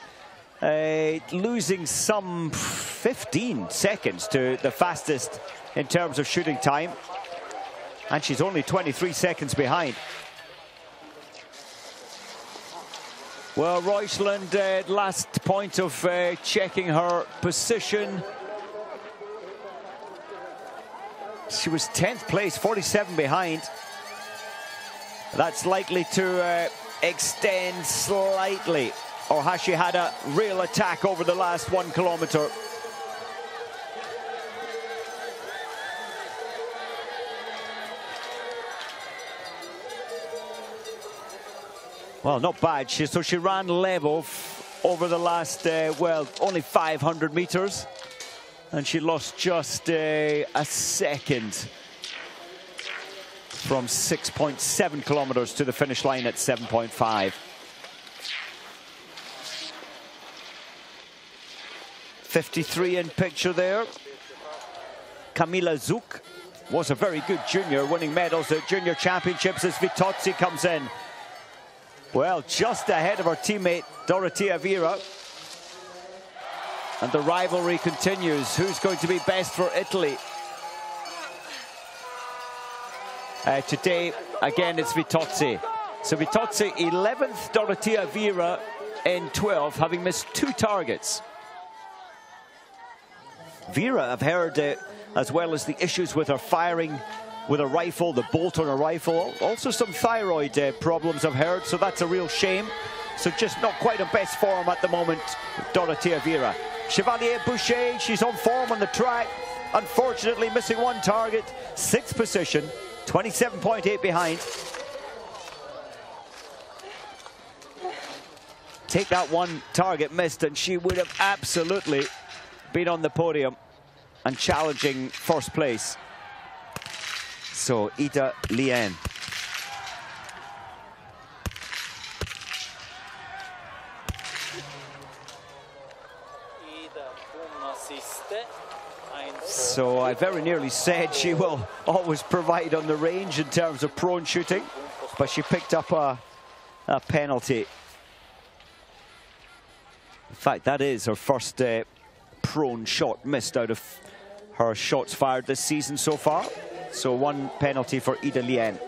losing some 15 seconds to the fastest in terms of shooting time. And she's only 23 seconds behind. Well, Roysland, last point of checking her position. She was 10th place, 47 behind. That's likely to extend slightly. Or has she had a real attack over the last 1 kilometer? Well, not bad. So she ran level over the last, well, only 500 meters. And she lost just a second from 6.7 kilometers to the finish line at 7.5. 53 in picture there. Kamila Zuk was a very good junior, winning medals at junior championships as Vitozzi comes in. Well, just ahead of her teammate Dorothea Viera. And the rivalry continues. Who's going to be best for Italy? Today, again, it's Vitozzi. So Vitozzi 11th, Dorothea Viera in 12th, having missed 2 targets. Viera, I've heard, as well as the issues with her firing with a rifle, the bolt on a rifle, also some thyroid problems I've heard, so that's a real shame. So just not quite in best form at the moment, Dorothea Viera. Chevalier Boucher, she's on form on the track, unfortunately missing 1 target, 6th position, 27.8 behind. Take that 1 target missed and she would have absolutely been on the podium and challenging first place. So Ida Lien. So I very nearly said she will always provide on the range in terms of prone shooting, but she picked up a penalty. In fact, that is her first prone shot missed out of her shots fired this season so far. So 1 penalty for Ida Lien.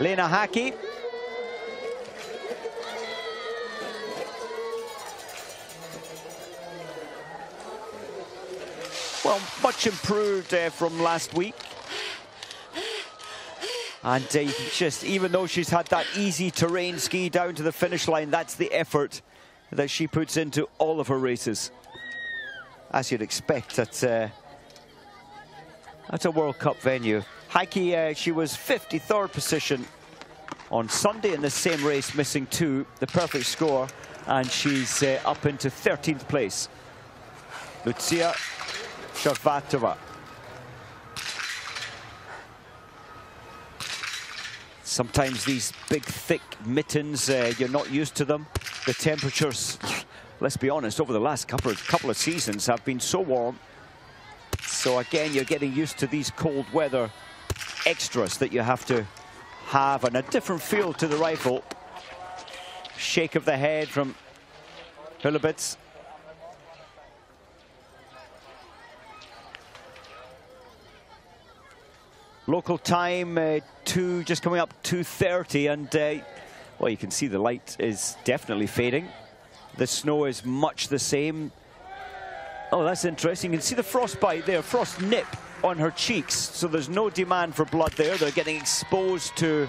Lena Haki. Well, much improved from last week. And you can just, even though she's had that easy terrain ski down to the finish line, that's the effort that she puts into all of her races. As you'd expect at a World Cup venue. Heike, she was 53rd position on Sunday in the same race, missing 2, the perfect score, and she's up into 13th place. Lucia Sharvatova. Sometimes these big, thick mittens, you're not used to them. The temperatures, let's be honest, over the last couple of seasons have been so warm. So again, you're getting used to these cold weather extras that you have to have, and a different feel to the rifle. Shake of the head from Hulebitz. Local time, just coming up 2:30, and well, you can see the light is definitely fading. The snow is much the same. Oh, that's interesting. You can see the frostbite there, frost nip on her cheeks. So there's no demand for blood there. They're getting exposed to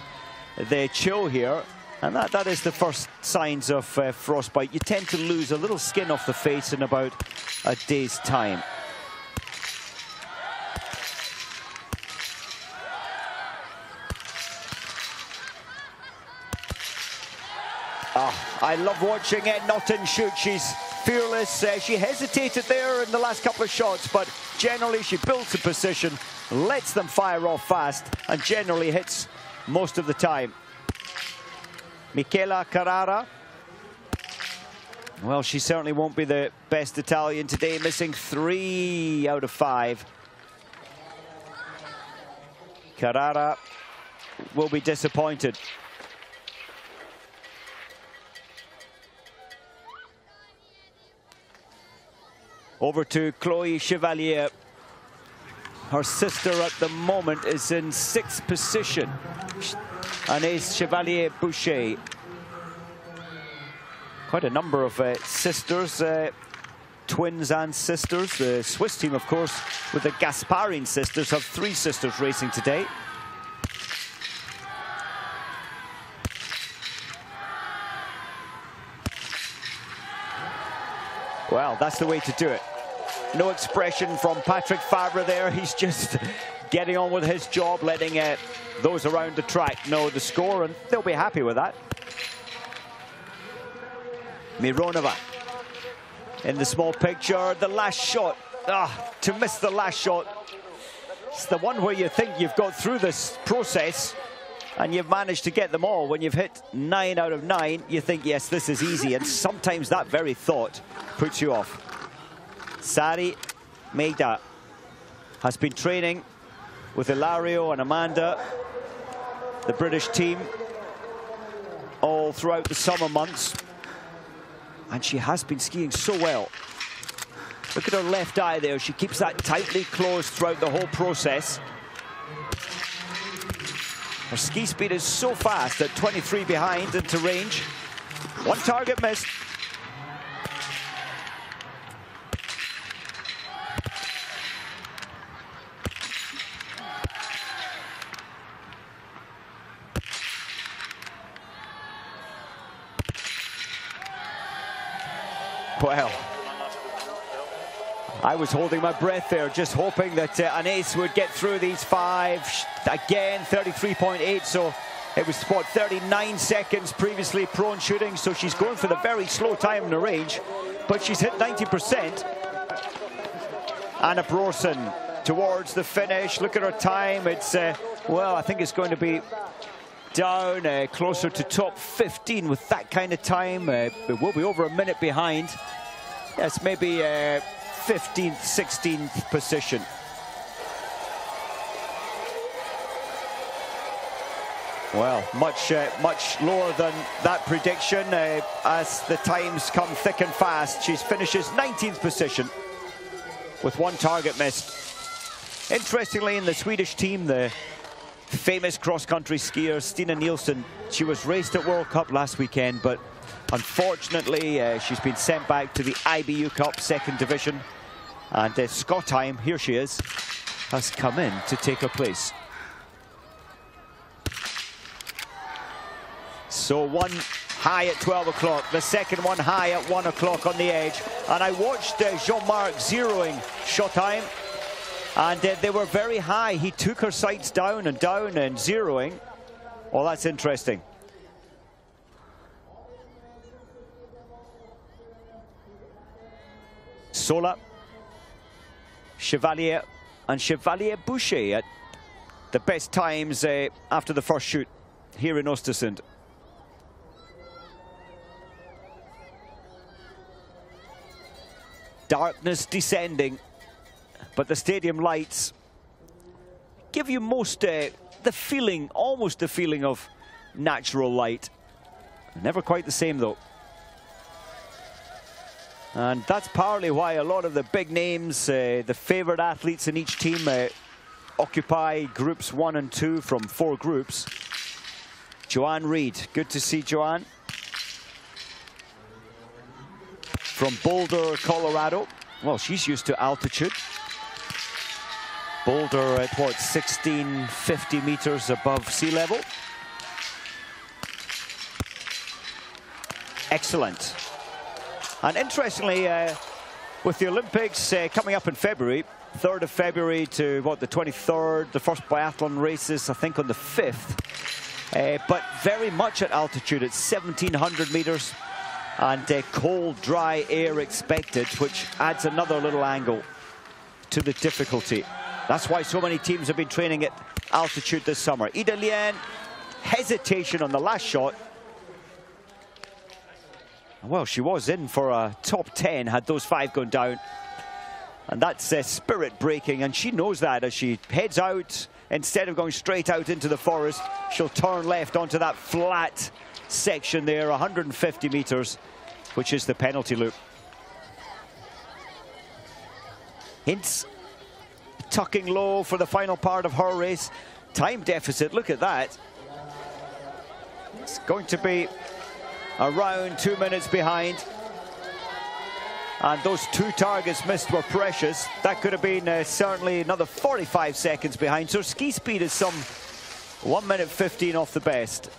the chill here. And that is the first signs of frostbite. You tend to lose a little skin off the face in about a day's time. Oh, I love watching Ed Naughton shoot. She's fearless. She hesitated there in the last couple of shots, but generally she builds a position, lets them fire off fast, and generally hits most of the time. Michela Carrara. Well, she certainly won't be the best Italian today, missing 3 out of 5. Carrara will be disappointed. Over to Chloe Chevalier. Her sister at the moment is in 6th position. Anaïs Chevalier-Boucher. Quite a number of sisters, twins and sisters. The Swiss team, of course, with the Gasparin sisters, have 3 sisters racing today. Well, that's the way to do it. No expression from Patrick Favre there. He's just getting on with his job, letting those around the track know the score, and they'll be happy with that. Mironova in the small picture. The last shot. To miss the last shot. It's the one where you think you've got through this process and you've managed to get them all. When you've hit 9 out of 9, you think, yes, this is easy. And sometimes that very thought puts you off. Sari Meida has been training with Ilario and Amanda, the British team, all throughout the summer months. And she has been skiing so well. Look at her left eye there. She keeps that tightly closed throughout the whole process. Her ski speed is so fast at 23 behind into range. 1 target missed. Well, I was holding my breath there, just hoping that Anaïs would get through these 5. Again, 33.8, so it was, what, 39 seconds previously prone shooting, so she's going for the very slow time in the range, but she's hit 90%. Anna Brorsen towards the finish. Look at her time. It's, well, I think it's going to be down closer to top 15 with that kind of time. It will be over a minute behind. Yes, maybe 15th, 16th position. Well, much lower than that prediction as the times come thick and fast. She finishes 19th position with 1 target missed. Interestingly, in the Swedish team, the famous cross-country skier Stina Nilsson, she was raced at World Cup last weekend, but unfortunately she's been sent back to the IBU Cup 2nd division, and Scottheim, here she is, has come in to take her place. So 1 high at 12 o'clock, the second one high at 1 o'clock on the edge, and I watched Jean-Marc zeroing Schottheim, and they were very high. He took her sights down and zeroing. Well, that's interesting. Sola, Chevalier, and Chevalier-Boucher at the best times after the first shoot here in Oestersund. Darkness descending, but the stadium lights give you most the feeling, almost the feeling of natural light. Never quite the same though. And that's partly why a lot of the big names, the favourite athletes in each team, occupy groups 1 and 2 from 4 groups. Joanne Reid, good to see Joanne. From Boulder, Colorado. Well, she's used to altitude. Boulder at what, 1650 meters above sea level. Excellent. And interestingly, with the Olympics coming up in February, 3rd of February to what, the 23rd, the first biathlon races, I think, on the 5th. But very much at altitude, it's 1700 meters. And cold, dry air expected, which adds another little angle to the difficulty. That's why so many teams have been training at altitude this summer. Ida Lien, hesitation on the last shot. Well, she was in for a top 10 had those 5 gone down. And that's spirit breaking, and she knows that as she heads out. Instead of going straight out into the forest, she'll turn left onto that flat section there, 150 meters, which is the penalty loop. Hintz tucking low for the final part of her race. Time deficit, look at that. It's going to be around 2 minutes behind. And those 2 targets missed were precious. That could have been certainly another 45 seconds behind. So ski speed is some 1 minute 15 off the best.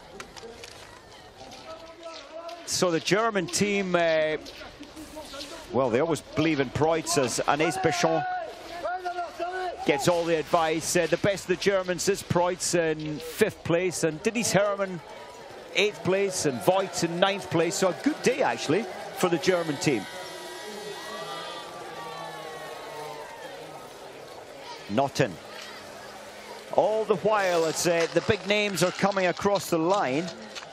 So the German team, well, they always believe in Preutzers. Anaïs Béchon gets all the advice. The best of the Germans is Preutz in 5th place, and Denise Herrmann 8th place, and Voigt in 9th place. So a good day, actually, for the German team. Notten. All the while, it's the big names are coming across the line.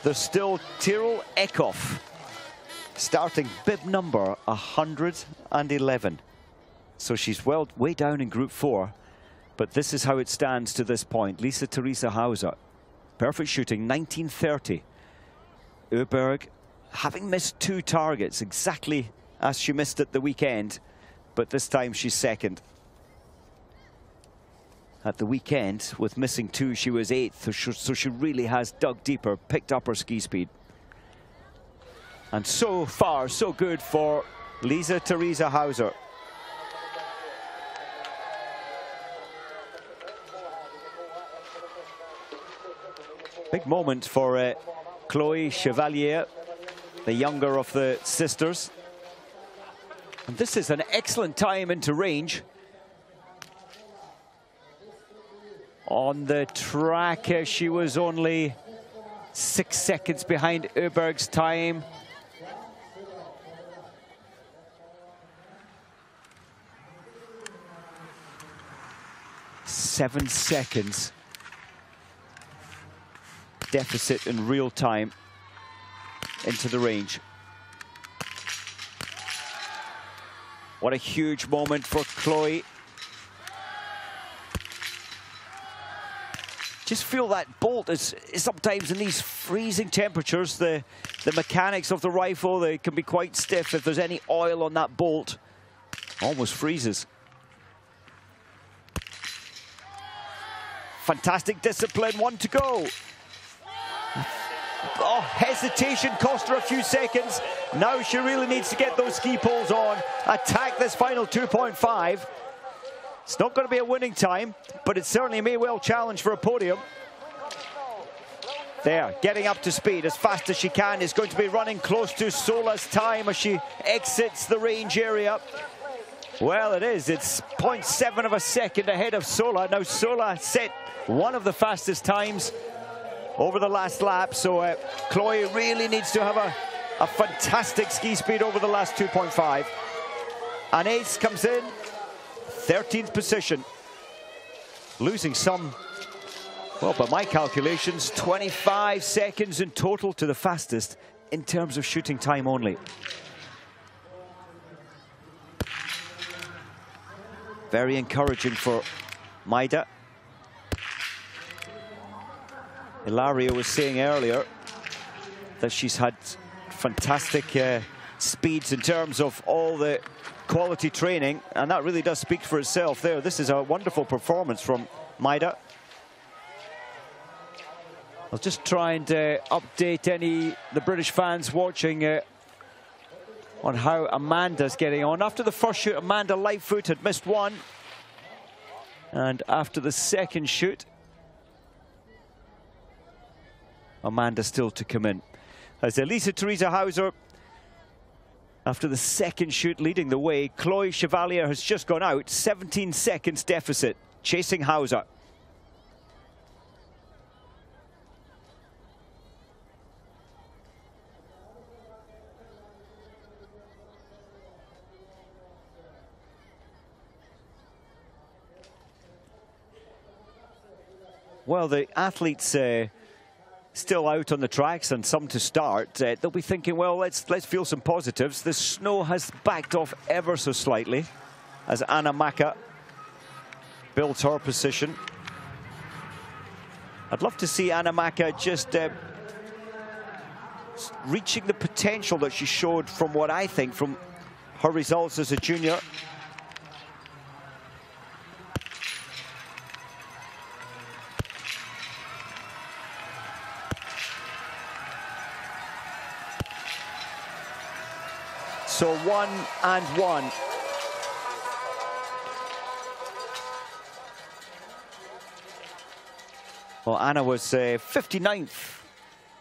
There's still Tyrrell Eckhoff, starting bib number 111. So she's way down in Group 4, but this is how it stands to this point. Lisa Theresa Hauser, perfect shooting, 1930. Öberg, having missed 2 targets, exactly as she missed at the weekend, but this time she's second. At the weekend, with missing 2, she was 8th, so she really has dug deeper, picked up her ski speed. And so far, so good for Lisa Theresa Hauser. Big moment for Chloe Chevalier, the younger of the sisters. And this is an excellent time into range. On the track, she was only 6 seconds behind Öberg's time. Seven seconds deficit in real time into the range. What a huge moment for Chloe. Just feel that bolt is sometimes in these freezing temperatures, the mechanics of the rifle, they can be quite stiff. If there's any oil on that bolt, almost freezes. Fantastic discipline, 1 to go. Oh, hesitation cost her a few seconds. Now she really needs to get those ski poles on, attack this final 2.5. It's not going to be a winning time, but it certainly may well challenge for a podium. There, getting up to speed as fast as she can, is going to be running close to Sola's time as she exits the range area. Well, it is. It's 0.7 of a second ahead of Sola. Now, Sola set one of the fastest times over the last lap, so Chloe really needs to have a fantastic ski speed over the last 2.5. And Ace comes in, 13th position, losing some, well, by my calculations, 25 seconds in total to the fastest in terms of shooting time only. Very encouraging for Maida. Ilaria was saying earlier that she's had fantastic speeds in terms of all the quality training, and that really does speak for itself there. This is a wonderful performance from Maida. I'll just try and update the British fans watching on how Amanda's getting on. After the first shoot, Amanda Lightfoot had missed 1. And after the second shoot, Amanda still to come in. As Lisa Theresa Hauser, after the second shoot, leading the way. Chloe Chevalier has just gone out, 17 seconds deficit, chasing Hauser. well, the athletes still out on the tracks and some to start, they'll be thinking, well, let's feel some positives. The snow has backed off ever so slightly as Anna Maka builds her position. I'd love to see Anna Maka just reaching the potential that she showed from what I think from her results as a junior. So 1-1. Well, Anna was 59th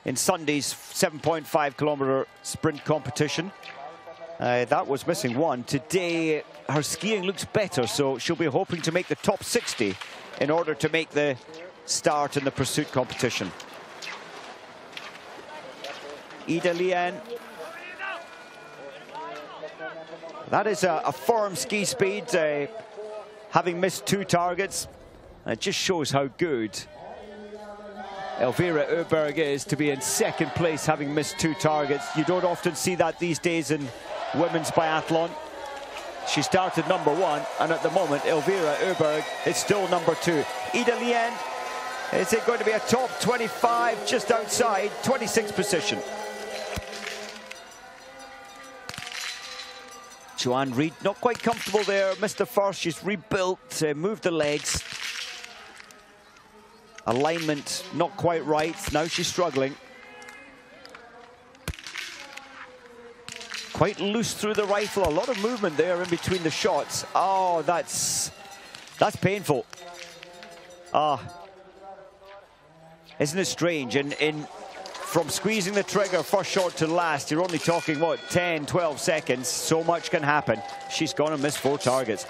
in Sunday's 7.5 kilometer sprint competition. That was missing one. Today, her skiing looks better, so she'll be hoping to make the top 60 in order to make the start in the pursuit competition. Ida Lien. That is a firm ski speed, having missed 2 targets. It just shows how good Elvira Öberg is to be in second place, having missed 2 targets. You don't often see that these days in women's biathlon. She started number 1, and at the moment, Elvira Öberg is still number 2. Ida Lien, is it going to be a top 25, just outside, 26th position? Joanne Reid, not quite comfortable there, missed the first. She's rebuilt, moved the legs. Alignment not quite right, now she's struggling. Quite loose through the rifle, a lot of movement there in between the shots. Oh, that's painful. Isn't it strange? From squeezing the trigger first shot to last, you're only talking, what, 10, 12 seconds. So much can happen. She's gone and missed 4 targets.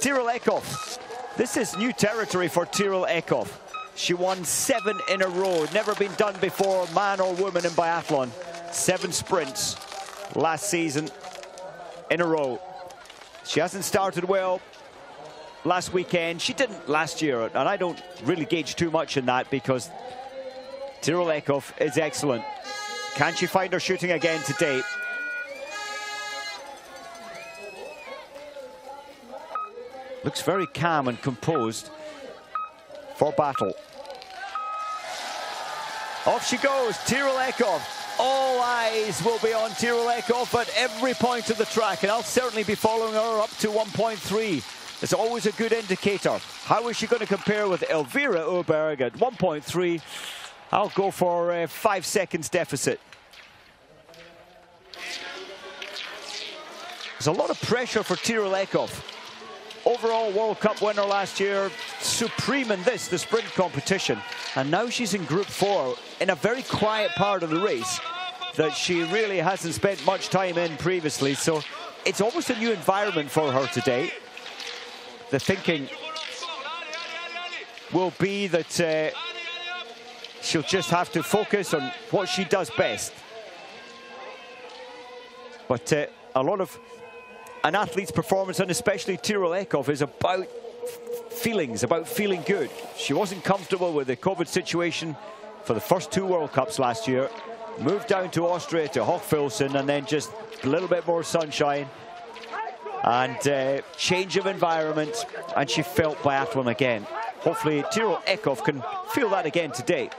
Tiril Eckhoff. This is new territory for Tiril Eckhoff. She won 7 in a row. Never been done before, man or woman in biathlon. 7 sprints last season in a row. She hasn't started well last weekend. She didn't last year, and I don't really gauge too much in that because Tiril Eckhoff is excellent. Can she find her shooting again today? Looks very calm and composed for battle. Off she goes, Tiril Eckhoff. All eyes will be on Tiril Eckhoff at every point of the track, and I'll certainly be following her up to 1.3. It's always a good indicator. How is she going to compare with Elvira Öberg at 1.3? I'll go for a 5 seconds deficit. There's a lot of pressure for Tiril Eckhoff. Overall World Cup winner last year, supreme in the sprint competition. And now she's in Group 4 in a very quiet part of the race that she really hasn't spent much time in previously. So it's almost a new environment for her today. The thinking will be that she'll just have to focus on what she does best. But a lot of an athlete's performance, and especially Tiril Eckhoff, is about feelings, about feeling good. She wasn't comfortable with the COVID situation for the first 2 World Cups last year. Moved down to Austria, to Hochfilzen, and then just a little bit more sunshine and change of environment, and she felt biathlon again. Hopefully Tiril Eckhoff can feel that again today.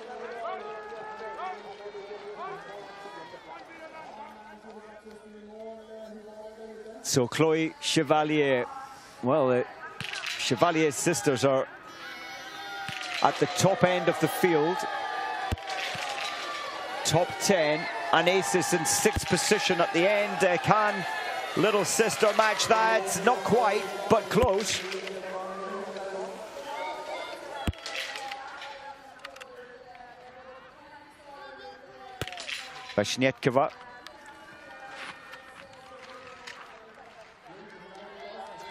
So Chloe Chevalier, well, the Chevalier sisters are at the top end of the field. Top 10, an aces in 6th position at the end. Can little sister match that? Not quite, but close. Vashnietkova.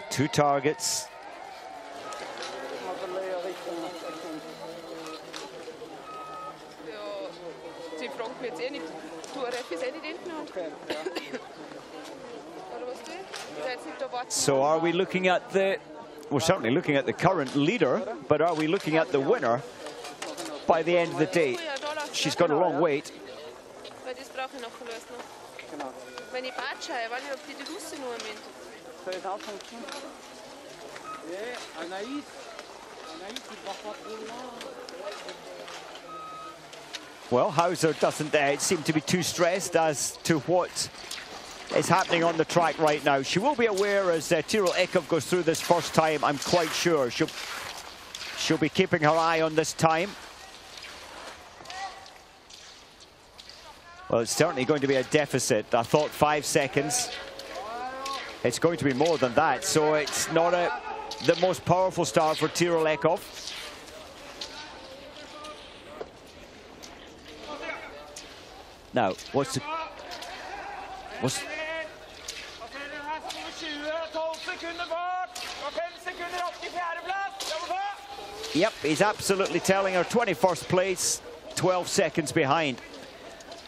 Two targets. So are we looking at the, we're certainly looking at the current leader, but are we looking at the winner by the end of the day. She's got a long wait. Weil das brauche ich nachher alles noch. Genau. Wenn ich batsche, ich weiß nicht, ob die Russe noch am Ende. Soll ich es anfangen? Ja, Anaïs. Anaïs, die braucht pas trop loin. Well, Hauser doesn't seem to be too stressed as to what is happening on the track right now. She will be aware as Tyrell Eckhoff goes through this first time. I'm quite sure she'll be keeping her eye on this time. Well, it's certainly going to be a deficit. I thought 5 seconds. It's going to be more than that, so it's not the most powerful start for Tyrell Eckhoff. Now, what's Yep, he's absolutely telling her 21st place, 12 seconds behind.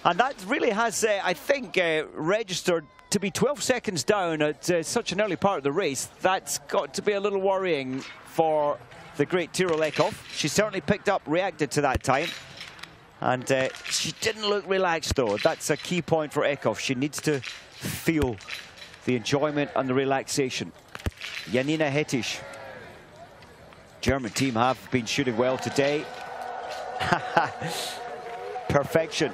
And that really has, I think, registered to be 12 seconds down at such an early part of the race. That's got to be a little worrying for the great Tyrell Eckhoff. She certainly picked up, reacted to that time. And she didn't look relaxed, though. That's a key point for Eckhoff. She needs to feel the enjoyment and the relaxation. Janina Hettich. German team have been shooting well today. Perfection.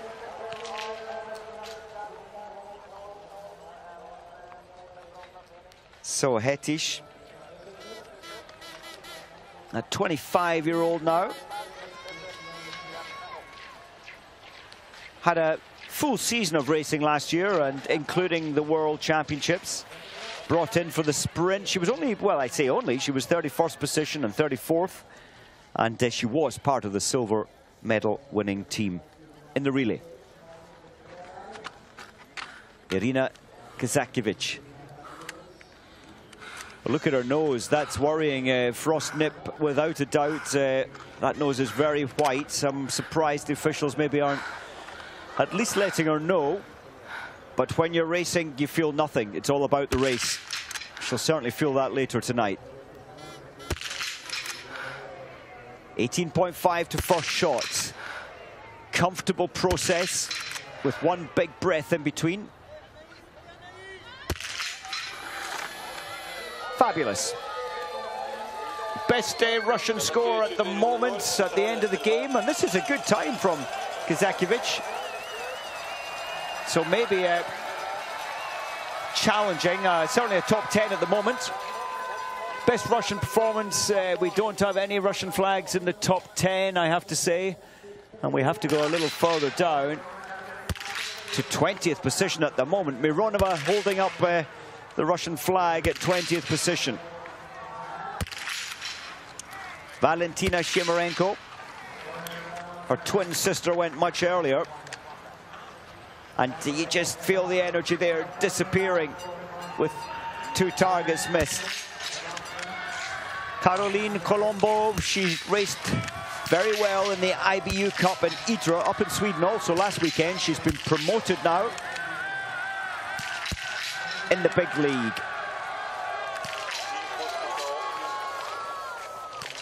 So Hettich, a 25-year-old now. Had a full season of racing last year, and including the World Championships. Brought in for the sprint. She was only, well, I say only, she was 31st position and 34th. And she was part of the silver medal winning team in the relay. Irina Kazakiewicz. Look at her nose, that's worrying. Frost nip, without a doubt. That nose is very white. I'm surprised the officials maybe aren't at least letting her know. But when you're racing, you feel nothing. It's all about the race. She'll certainly feel that later tonight. 18.5 to first shot. Comfortable process with one big breath in between. Fabulous. Best Russian score at the moment at the end of the game. And this is a good time from Kazakiewicz. So maybe challenging, certainly a top 10 at the moment. Best Russian performance. We don't have any Russian flags in the top 10, I have to say. And we have to go a little further down to 20th position at the moment. Mironova holding up the Russian flag at 20th position. Valentina Shimarenko. Her twin sister went much earlier. And you just feel the energy there disappearing with 2 targets missed. Caroline Colombo, she raced very well in the IBU Cup in Idre up in Sweden also last weekend. She's been promoted now in the big league.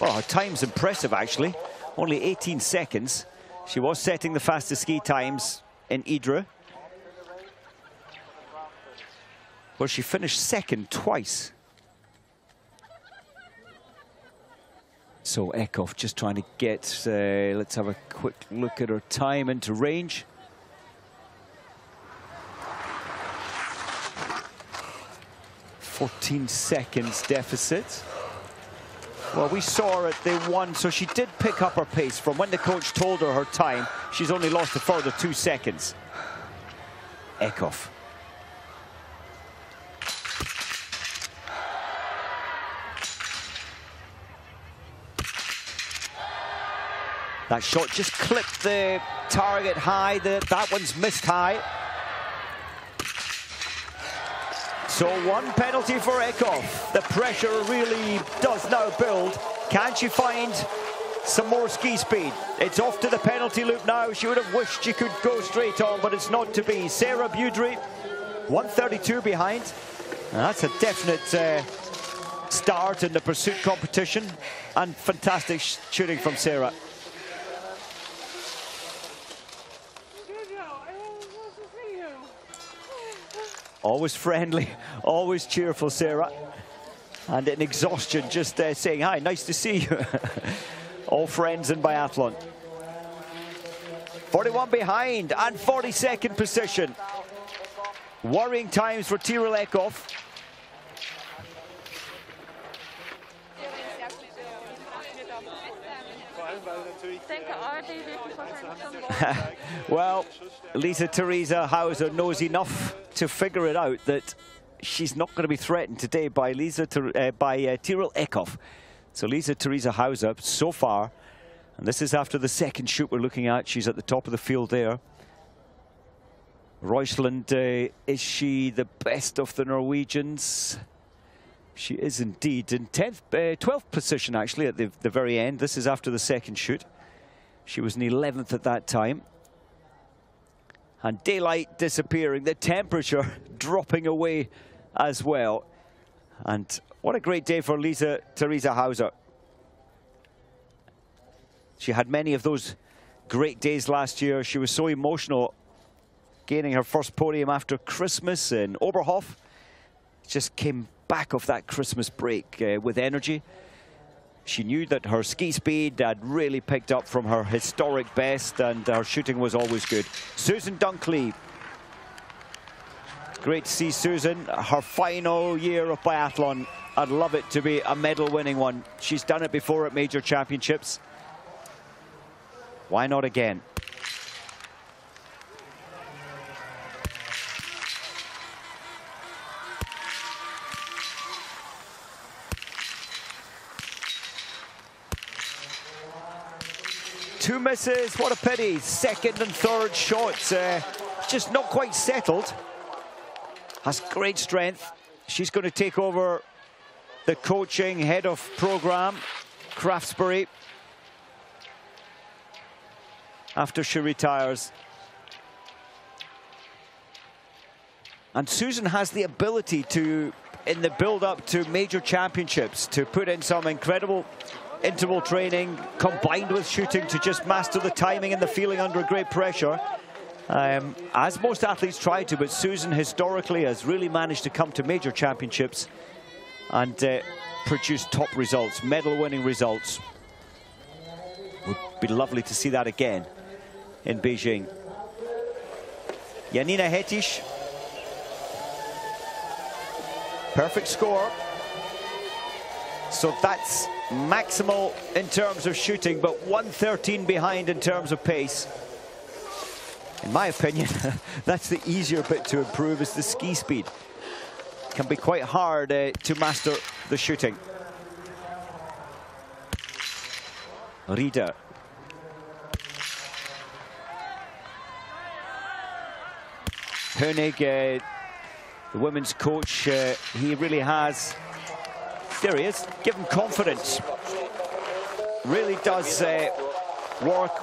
Well, her time's impressive actually. Only 18 seconds. She was setting the fastest ski times in Idre, where she finished second twice. So Eckhoff just trying to get, let's have a quick look at her time into range. "14 seconds deficit." Well, we saw her at the 1, so she did pick up her pace. From when the coach told her her time, she's only lost a further 2 seconds. Eckhoff. That shot just clipped the target high. That one's missed high. So 1 penalty for Eckhoff. The pressure really does now build. Can she find some more ski speed? It's off to the penalty loop now. She would have wished she could go straight on, but it's not to be. Sarah Budry, 1:32 behind. And that's a definite start in the pursuit competition. And fantastic shooting from Sarah. Always friendly, always cheerful, Sarah. And in exhaustion, just saying, hi, nice to see you. All friends in biathlon. 41 behind and 42nd position. Worrying times for Tyrell Eckhoff. Well, Lisa Theresa Hauser knows enough to figure it out that she's not going to be threatened today by Tyrell Eckhoff. So Lisa Theresa Hauser, so far, and this is after the second shoot we're looking at, she's at the top of the field there. Roysland, is she the best of the Norwegians? She is indeed in 12th position, actually, at the very end. This is after the second shoot. She was in 11th at that time. And daylight disappearing, the temperature dropping away as well. And what a great day for Lisa Theresa Hauser. She had many of those great days last year. She was so emotional, gaining her first podium after Christmas in Oberhof. Just came back off that Christmas break with energy. She knew that her ski speed had really picked up from her historic best, and her shooting was always good. Susan Dunkley. Great to see Susan. Her final year of biathlon. I'd love it to be a medal-winning one. She's done it before at major championships. Why not again? Two misses, what a pity. Second and third shots, just not quite settled. Has great strength. She's going to take over the coaching head of program, Craftsbury, after she retires. And Susan has the ability to, in the build-up to major championships, to put in some incredible interval training combined with shooting to just master the timing and the feeling under great pressure, as most athletes try to. But Susan historically has really managed to come to major championships and produce top results, medal-winning results. Would be lovely to see that again in Beijing. Janina Hettich, perfect score. So that's maximal in terms of shooting, but 1:13 behind in terms of pace. In my opinion, that's the easier bit to improve, is the ski speed. Can be quite hard to master the shooting. Rieder. Hönig, the women's coach, he really has, there he is, give him confidence. Really does work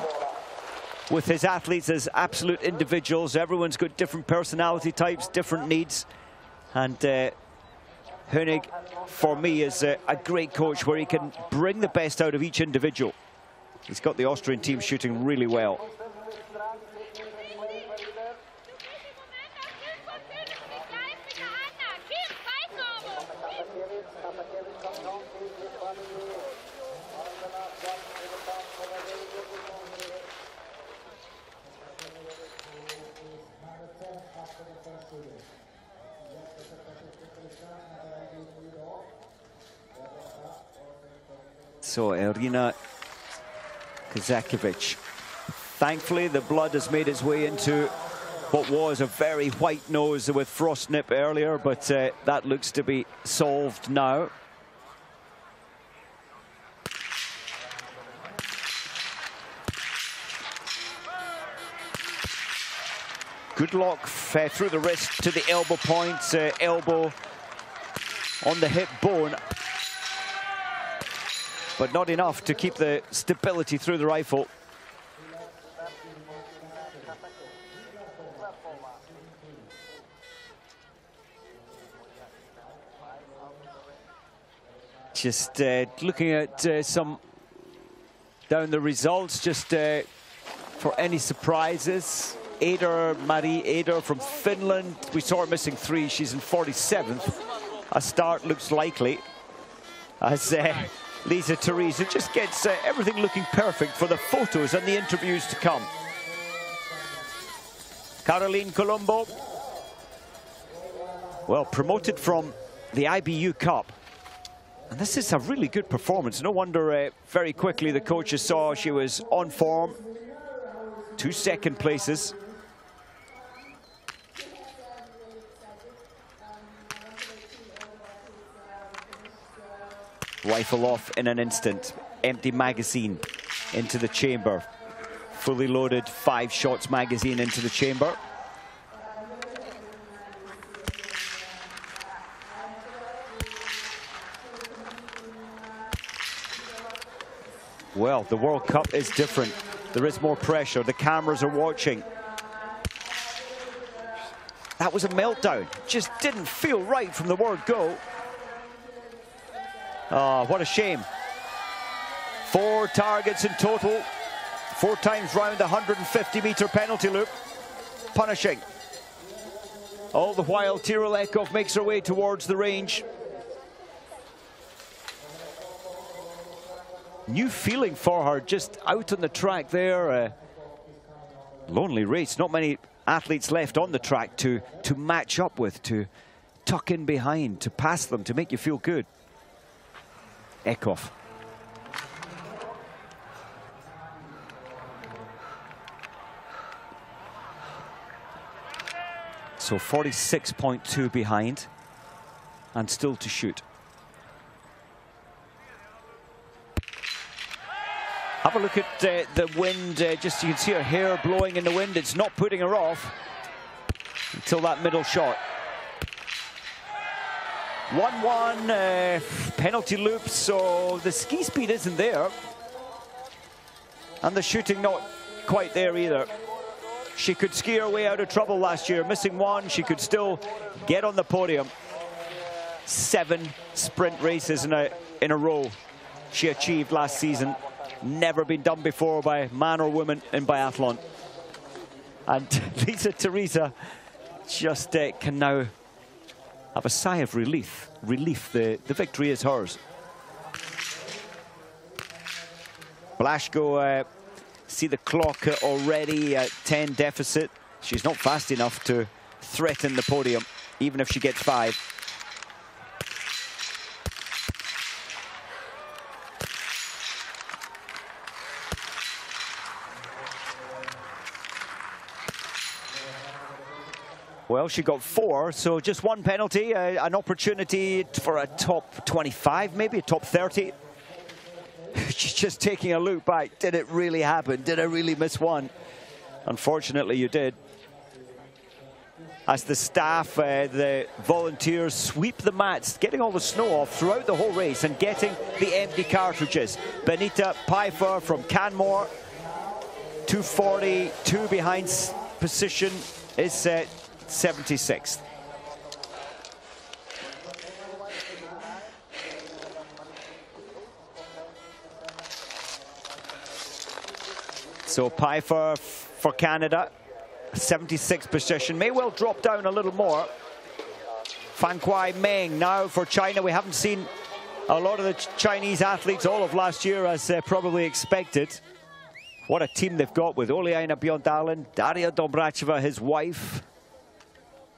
with his athletes as absolute individuals. Everyone's got different personality types, different needs. And Hönig, for me, is a great coach where he can bring the best out of each individual. He's got the Austrian team shooting really well. So Irina Kazakiewicz. Thankfully, the blood has made its way into what was a very white nose with frost nip earlier, but that looks to be solved now. Good lock through the wrist to the elbow point, elbow on the hip bone, but not enough to keep the stability through the rifle. Just looking at some down the results, just for any surprises. Marie Eder from Finland. We saw her missing 3. She's in 47th. A start looks likely as Lisa Theresa just gets everything looking perfect for the photos and the interviews to come. Caroline Colombo, well, promoted from the IBU Cup. And this is a really good performance. No wonder very quickly the coaches saw she was on form. 2 second places. Rifle off in an instant. Empty magazine into the chamber. Fully loaded 5 shots magazine into the chamber. Well, the World Cup is different. There is more pressure. The cameras are watching. That was a meltdown. Just didn't feel right from the word go. Oh, what a shame. 4 targets in total. 4 times round the 150-meter penalty loop. Punishing. All the while, Tirol Eckhoff makes her way towards the range. New feeling for her, just out on the track there. Lonely race, not many athletes left on the track to match up with, to tuck in behind, to pass them, to make you feel good. Eckhoff. So 46.2 behind and still to shoot. Have a look at the wind, just so you can see her hair blowing in the wind. It's not putting her off until that middle shot. 1-1, penalty loop, so the ski speed isn't there. And the shooting not quite there either. She could ski her way out of trouble last year. Missing 1, she could still get on the podium. 7 sprint races in a row she achieved last season. Never been done before by man or woman in biathlon. And Lisa Theresa just can now have a sigh of relief. The victory is hers. Blaszko, see the clock already at 10 deficit. She's not fast enough to threaten the podium, even if she gets 5. Well, she got 4, so just 1 penalty, an opportunity for a top 25, maybe a top 30. She's just taking a look back. Did it really happen? Did I really miss 1? Unfortunately, you did. As the staff, the volunteers sweep the mats, getting all the snow off throughout the whole race and getting the empty cartridges. Benita Pfeiffer from Canmore, 242 behind position, is 76th. So Pfeiffer for Canada, 76th position, may well drop down a little more. Fan Kuai Meng now for China. We haven't seen a lot of the Chinese athletes all of last year, as probably expected. What a team they've got with Oleana Bjørndalen, Daria Dombracheva, his wife,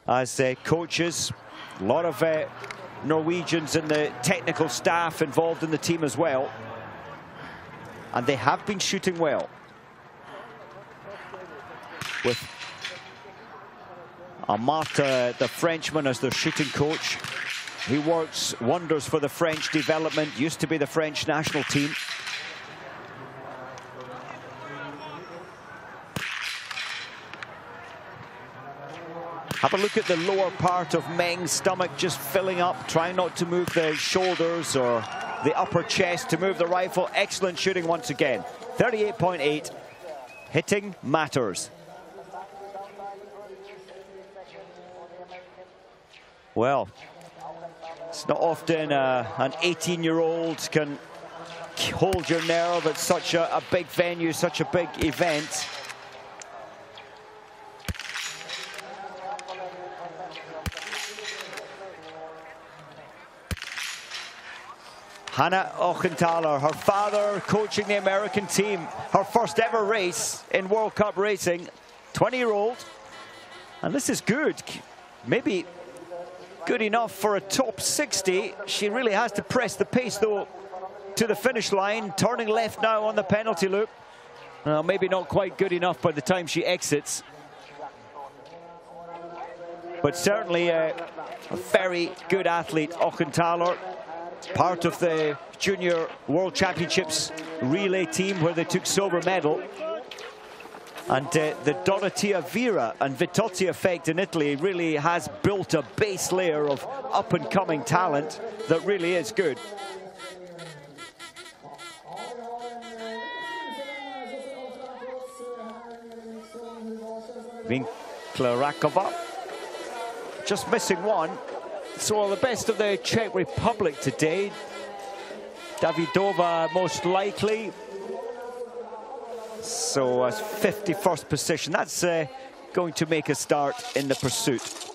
as coaches. A lot of Norwegians and the technical staff involved in the team as well. And they have been shooting well. With Amata, the Frenchman, as their shooting coach. He works wonders for the French development, used to be the French national team. Have a look at the lower part of Meng's stomach, just filling up, trying not to move the shoulders or the upper chest to move the rifle. Excellent shooting once again. 38.8. Hitting matters. Well, it's not often an 18-year-old can hold your nerve at such a big venue, such a big event. Hannah Ochtenthaler, her father coaching the American team. Her first ever race in World Cup racing, 20-year-old. And this is good, maybe good enough for a top 60. She really has to press the pace though to the finish line, turning left now on the penalty loop. Maybe not quite good enough by the time she exits. But certainly a very good athlete, Ochtenthaler. Part of the Junior World Championships relay team where they took silver medal. And the Dorotea Vera and Vitozzi effect in Italy really has built a base layer of up-and-coming talent that really is good. Winkler Rakova just missing one. So the best of the Czech Republic today. Davidova most likely. So as 51st position, that's going to make a start in the pursuit.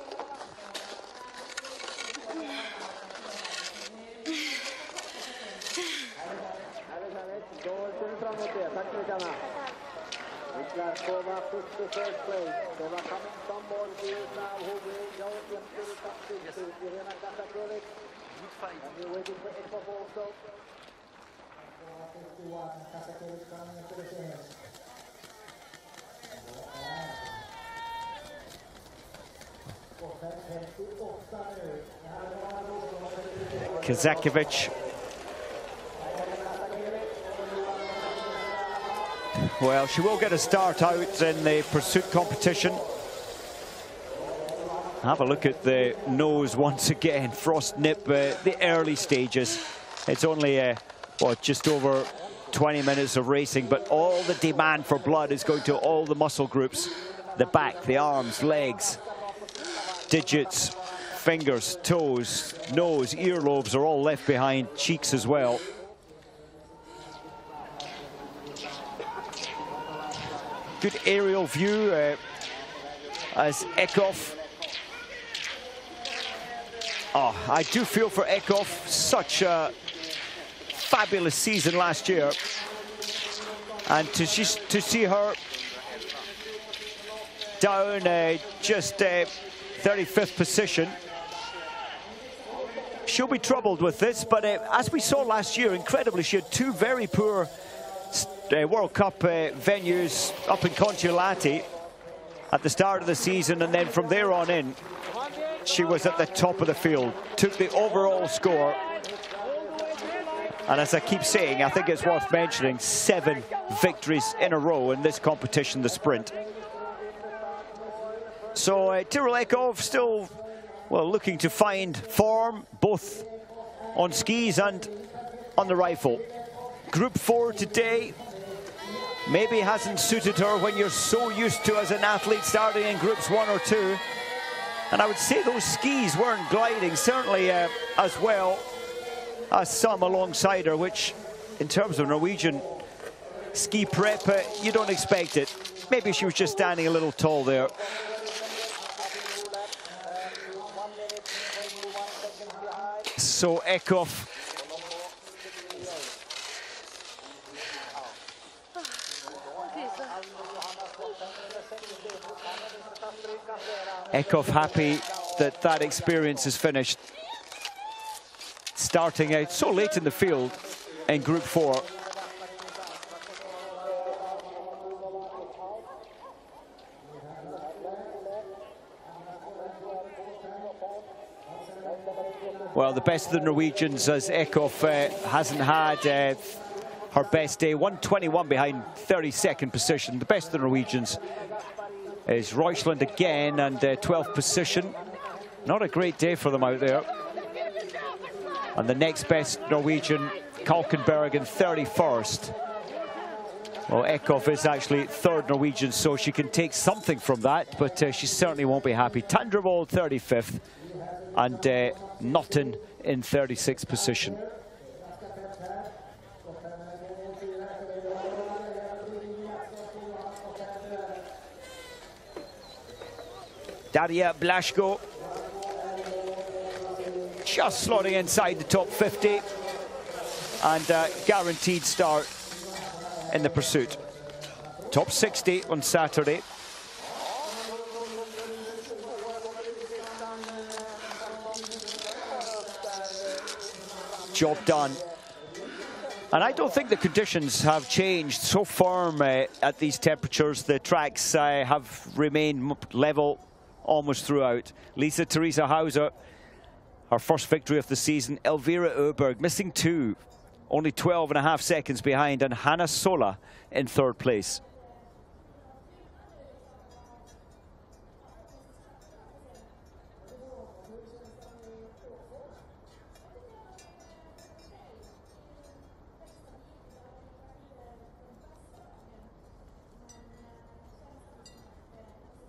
Kazakovic. Well, she will get a start out in the pursuit competition. Have a look at the nose once again. Frost nip, the early stages. It's only just over 20 minutes of racing, but all the demand for blood is going to all the muscle groups. The back, the arms, legs, digits, fingers, toes, nose, earlobes are all left behind, cheeks as well. Good aerial view as Eckhoff. Oh, I do feel for Eckhoff, such a fabulous season last year. And to see her down just 35th position. She'll be troubled with this, but as we saw last year, incredibly, she had two very poor World Cup venues up in Conchiolati at the start of the season, and then from there on in, she was at the top of the field, took the overall score. And as I keep saying, I think it's worth mentioning, 7 victories in a row in this competition, the sprint. So Tyrell Eckhoff still, well, looking to find form, both on skis and on the rifle. Group 4 today maybe hasn't suited her when you're so used to, as an athlete, starting in groups 1 or 2. And I would say those skis weren't gliding, certainly as well as some alongside her, which in terms of Norwegian ski prep, you don't expect it. Maybe she was just standing a little tall there. So Eckhoff happy that that experience is finished. Starting out so late in the field in Group 4. Well, the best of the Norwegians, as Eckhoff hasn't had her best day. 1:21 behind 32nd position. The best of the Norwegians is Reuschland again, and 12th position. Not a great day for them out there. And the next best Norwegian, Kalkenberg, in 31st. Well, Eckhoff is actually 3rd Norwegian, so she can take something from that, but she certainly won't be happy. Tandrevold 35th, and Notten in 36th position. Daria Blaszko just slotting inside the top 50. and guaranteed start in the pursuit. Top 60 on Saturday. Job done. And I don't think the conditions have changed. So firm at these temperatures. The tracks have remained level almost throughout. Lisa Theresa Hauser, her first victory of the season. Elvira Öberg missing 2, only 12.5 seconds behind, and Hanna Sola in 3rd place.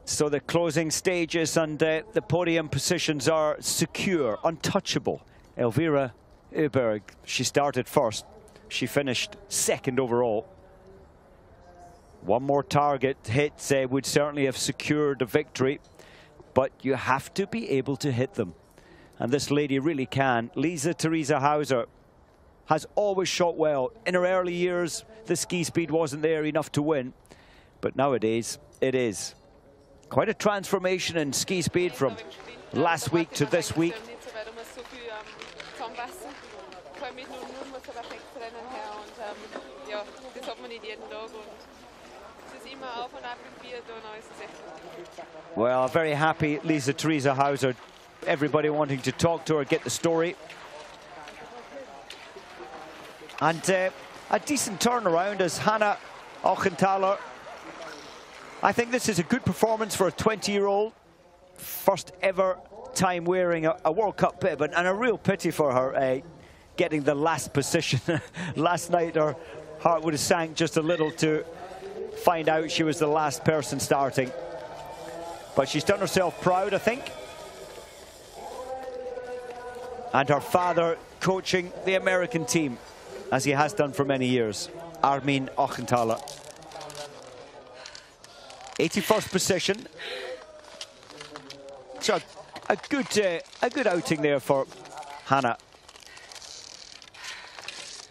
So the closing stages and the podium positions are secure, untouchable. Elvira Öberg, she started first. She finished 2nd overall. One more target hit would certainly have secured a victory, but you have to be able to hit them. And this lady really can. Lisa Theresa Hauser has always shot well. In her early years, the ski speed wasn't there enough to win, but nowadays it is. Quite a transformation in ski speed from last week to this week. Well, very happy Lisa Theresa Hauser. Everybody wanting to talk to her, get the story. And a decent turnaround as Hannah Auchenthaler. I think this is a good performance for a 20-year-old. First ever time wearing a World Cup bib, and a real pity for her getting the last position. Last night her heart would have sank just a little to find out she was the last person starting. But she's done herself proud, I think. And her father coaching the American team, as he has done for many years, Armin Auchenthaler. 81st position. So a good outing there for Hannah.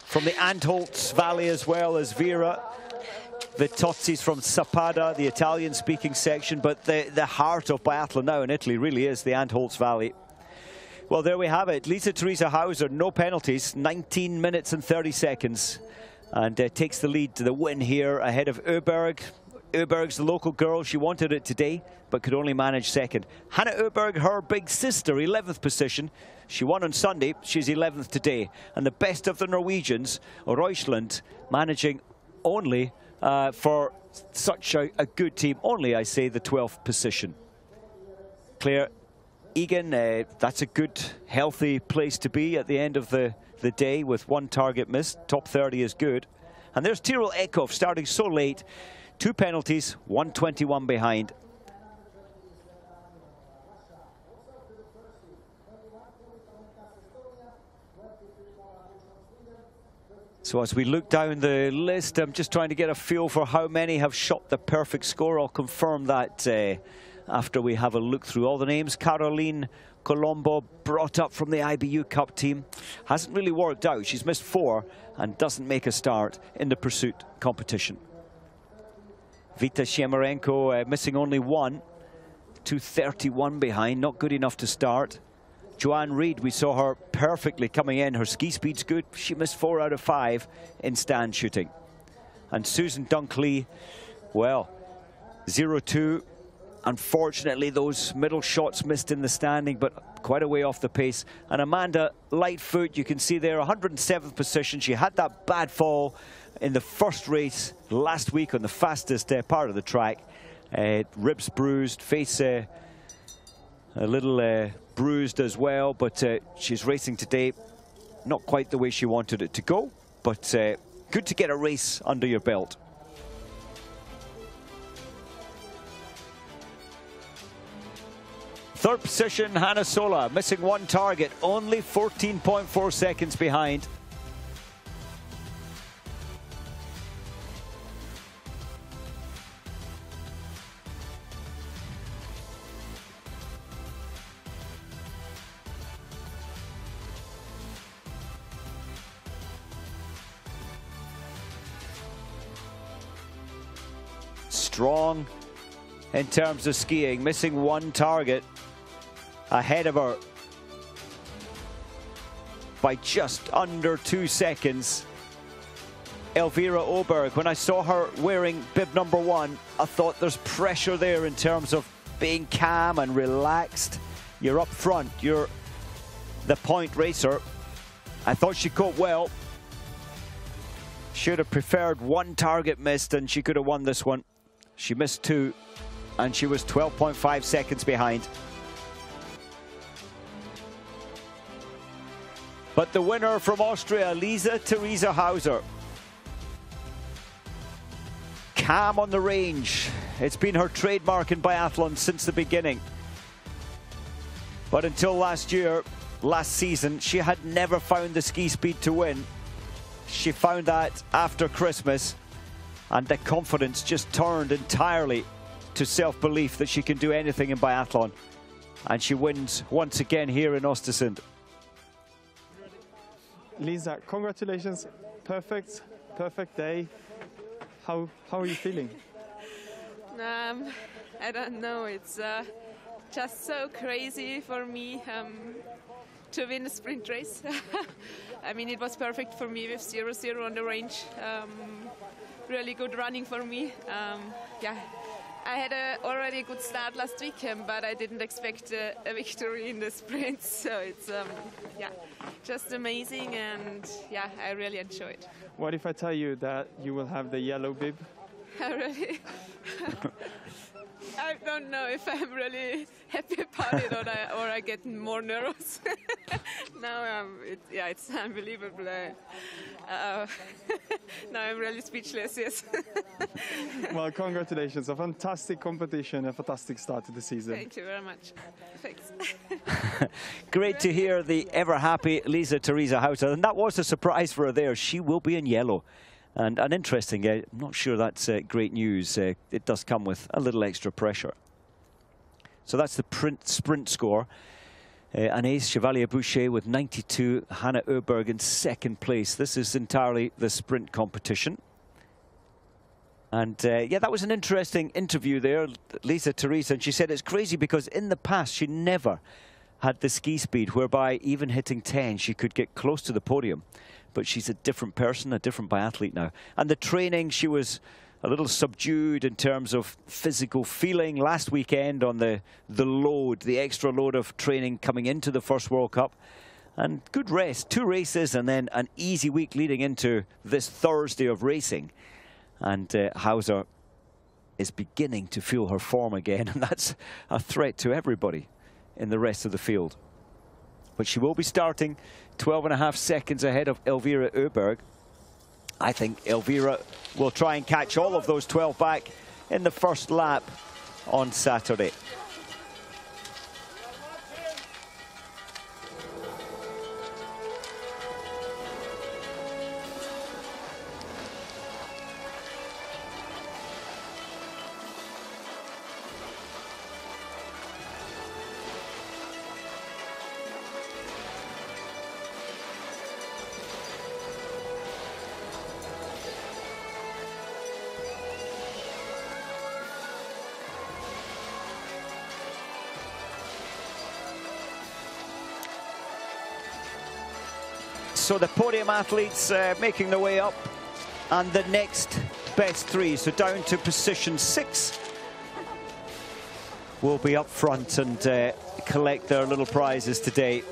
From the Antholz Valley as well as Vera Vitozzis from Sappada, the Italian-speaking section, but the heart of biathlon now in Italy really is the Antholz Valley. Well, there we have it. Lisa Theresa Hauser, no penalties, 19 minutes and 30 seconds, and takes the lead to the win here ahead of Öberg. Öberg's the local girl. She wanted it today, but could only manage 2nd. Hanna Öberg, her big sister, 11th position. She won on Sunday. She's 11th today. And the best of the Norwegians, Roisland, managing only for such a good team. Only, I say, the 12th position. Claire Egan, that's a good, healthy place to be at the end of the day with 1 target missed. Top 30 is good. And there's Tyrell Eckhoff starting so late. 2 penalties, 121 behind. So as we look down the list, I'm just trying to get a feel for how many have shot the perfect score. I'll confirm that after we have a look through all the names. Caroline Colombo, brought up from the IBU Cup team. Hasn't really worked out. She's missed 4 and doesn't make a start in the pursuit competition. Vita Shemarenko missing only 1, 231 behind, not good enough to start. Joanne Reid, we saw her perfectly coming in. Her ski speed's good. She missed 4 out of 5 in stand shooting. And Susan Dunkley, well, 0-2. Unfortunately, those middle shots missed in the standing, but quite a way off the pace. And Amanda Lightfoot, you can see there, 107th position. She had that bad fall in the first race last week on the fastest part of the track. Ribs bruised, face a little bruised as well, but she's racing today. Not quite the way she wanted it to go, but good to get a race under your belt. Third position, Hanna Sola, missing 1 target, only 14.4 seconds behind. strong in terms of skiing, missing one target ahead of her by just under 2 seconds. Elvira Öberg, when I saw her wearing bib number 1, I thought there's pressure there in terms of being calm and relaxed. You're up front, you're the point racer. I thought she coped well. Should have preferred one target missed and she could have won this one. She missed 2 and she was 12.5 seconds behind. But the winner from Austria, Lisa-Theresa Hauser. Calm on the range. It's been her trademark in biathlon since the beginning. But until last season, she had never found the ski speed to win. She found that after Christmas, and the confidence just turned entirely to self-belief that she can do anything in biathlon. And she wins once again here in Oestersund. Lisa, congratulations. Perfect day. How are you feeling? I don't know. It's just so crazy for me to win a sprint race. I mean, it was perfect for me with 0-0 on the range. Really good running for me. Yeah, I had already a good start last weekend, but I didn't expect a victory in the sprint. So it's yeah, just amazing, and yeah, I really enjoyed it. What if I tell you that you will have the yellow bib? Really? I don't know if I'm really happy about it, or I get more nervous. Now, yeah, it's unbelievable. Now I'm really speechless, yes. Well, congratulations. A fantastic competition, a fantastic start to the season. Thank you very much. Thanks. Great to hear the ever-happy Lisa-Theresa Hauser. And that was a surprise for her there. She will be in yellow. And interesting, I'm not sure that's great news. It does come with a little extra pressure. So that's the sprint score. Anaïs Chevalier-Boucher with 92, Hannah Öberg in second place. This is entirely the sprint competition. And yeah, that was an interesting interview there, Lisa-Theresa. And she said it's crazy because in the past she never had the ski speed whereby even hitting 10 she could get close to the podium. But she's a different person, a different biathlete now. And the training, she was a little subdued in terms of physical feeling last weekend on the load, the extra load of training coming into the first World Cup. And good rest, 2 races and then an easy week leading into this Thursday of racing. And Hauser is beginning to feel her form again, and that's a threat to everybody in the rest of the field. But she will be starting 12.5 seconds ahead of Elvira Öberg. I think Elvira will try and catch all of those 12 back in the first lap on Saturday. So the podium athletes making their way up, and the next best 3, so down to position 6, will be up front and collect their little prizes today.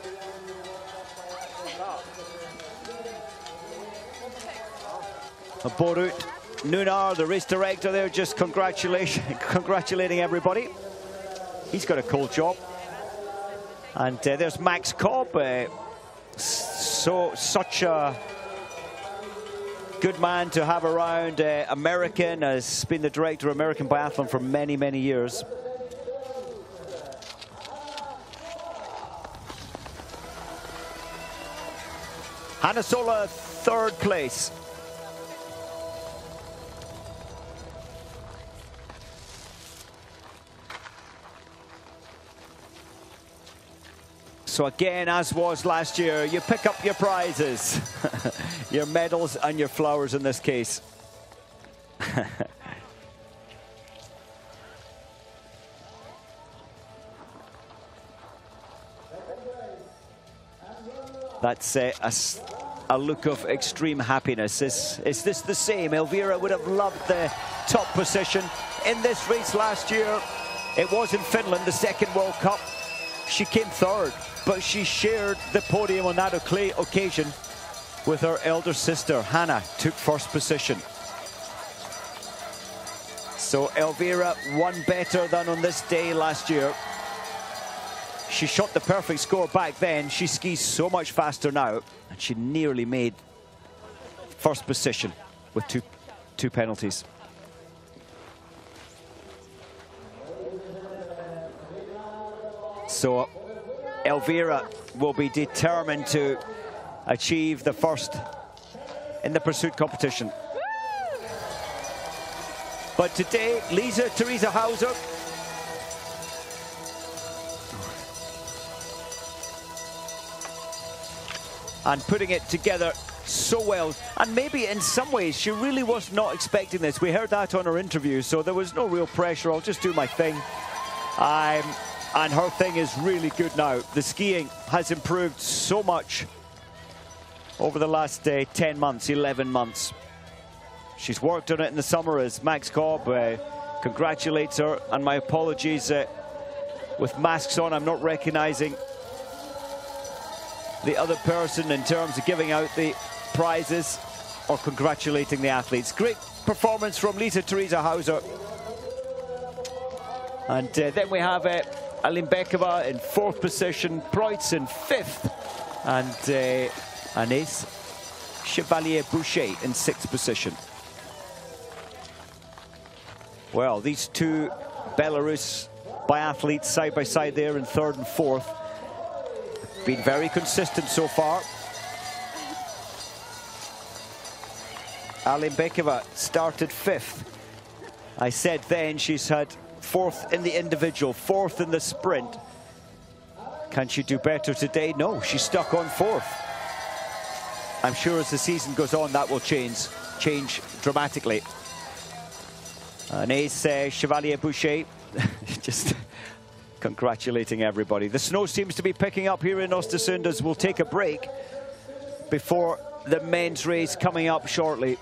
Borut Nunar, the race director there, just congratulating everybody. He's got a cool job. And there's Max Cobb. Such a good man to have around. American, has been the director of American Biathlon for many, many years. Hanna Sola, 3rd place. So again, as was last year, you pick up your prizes, your medals and your flowers in this case. That's a look of extreme happiness. Is this the same? Elvira would have loved the top position in this race last year. It was in Finland, the second World Cup. She came third, but she shared the podium on that occasion with her elder sister. Hannah took first position. So Elvira won better than on this day last year. She shot the perfect score back then. She skis so much faster now, and she nearly made first position with two penalties. So Elvira will be determined to achieve the first in the pursuit competition. But today, Theresa Hauser and putting it together so well. And maybe in some ways, she really was not expecting this. We heard that on her interview, so there was no real pressure. I'll just do my thing. And her thing is really good now. The skiing has improved so much over the last 10 months, 11 months. She's worked on it in the summer, as Max Cobb congratulates her. And my apologies, with masks on, I'm not recognizing the other person in terms of giving out the prizes or congratulating the athletes. Great performance from Theresa Hauser. And then we have Alimbekova in 4th position, Preutz in 5th, and Agnès Chevalier-Boucher in 6th position. Well, these two Belarus biathletes side by side there in 3rd and 4th. Been very consistent so far. Alimbekova started 5th. I said then she's had 4th in the individual, 4th in the sprint. Can she do better today? No, she's stuck on 4th. I'm sure as the season goes on, that will change dramatically. Agnès Chevalier-Boucher, just congratulating everybody. The snow seems to be picking up here in Oestersund as we'll take a break before the men's race coming up shortly.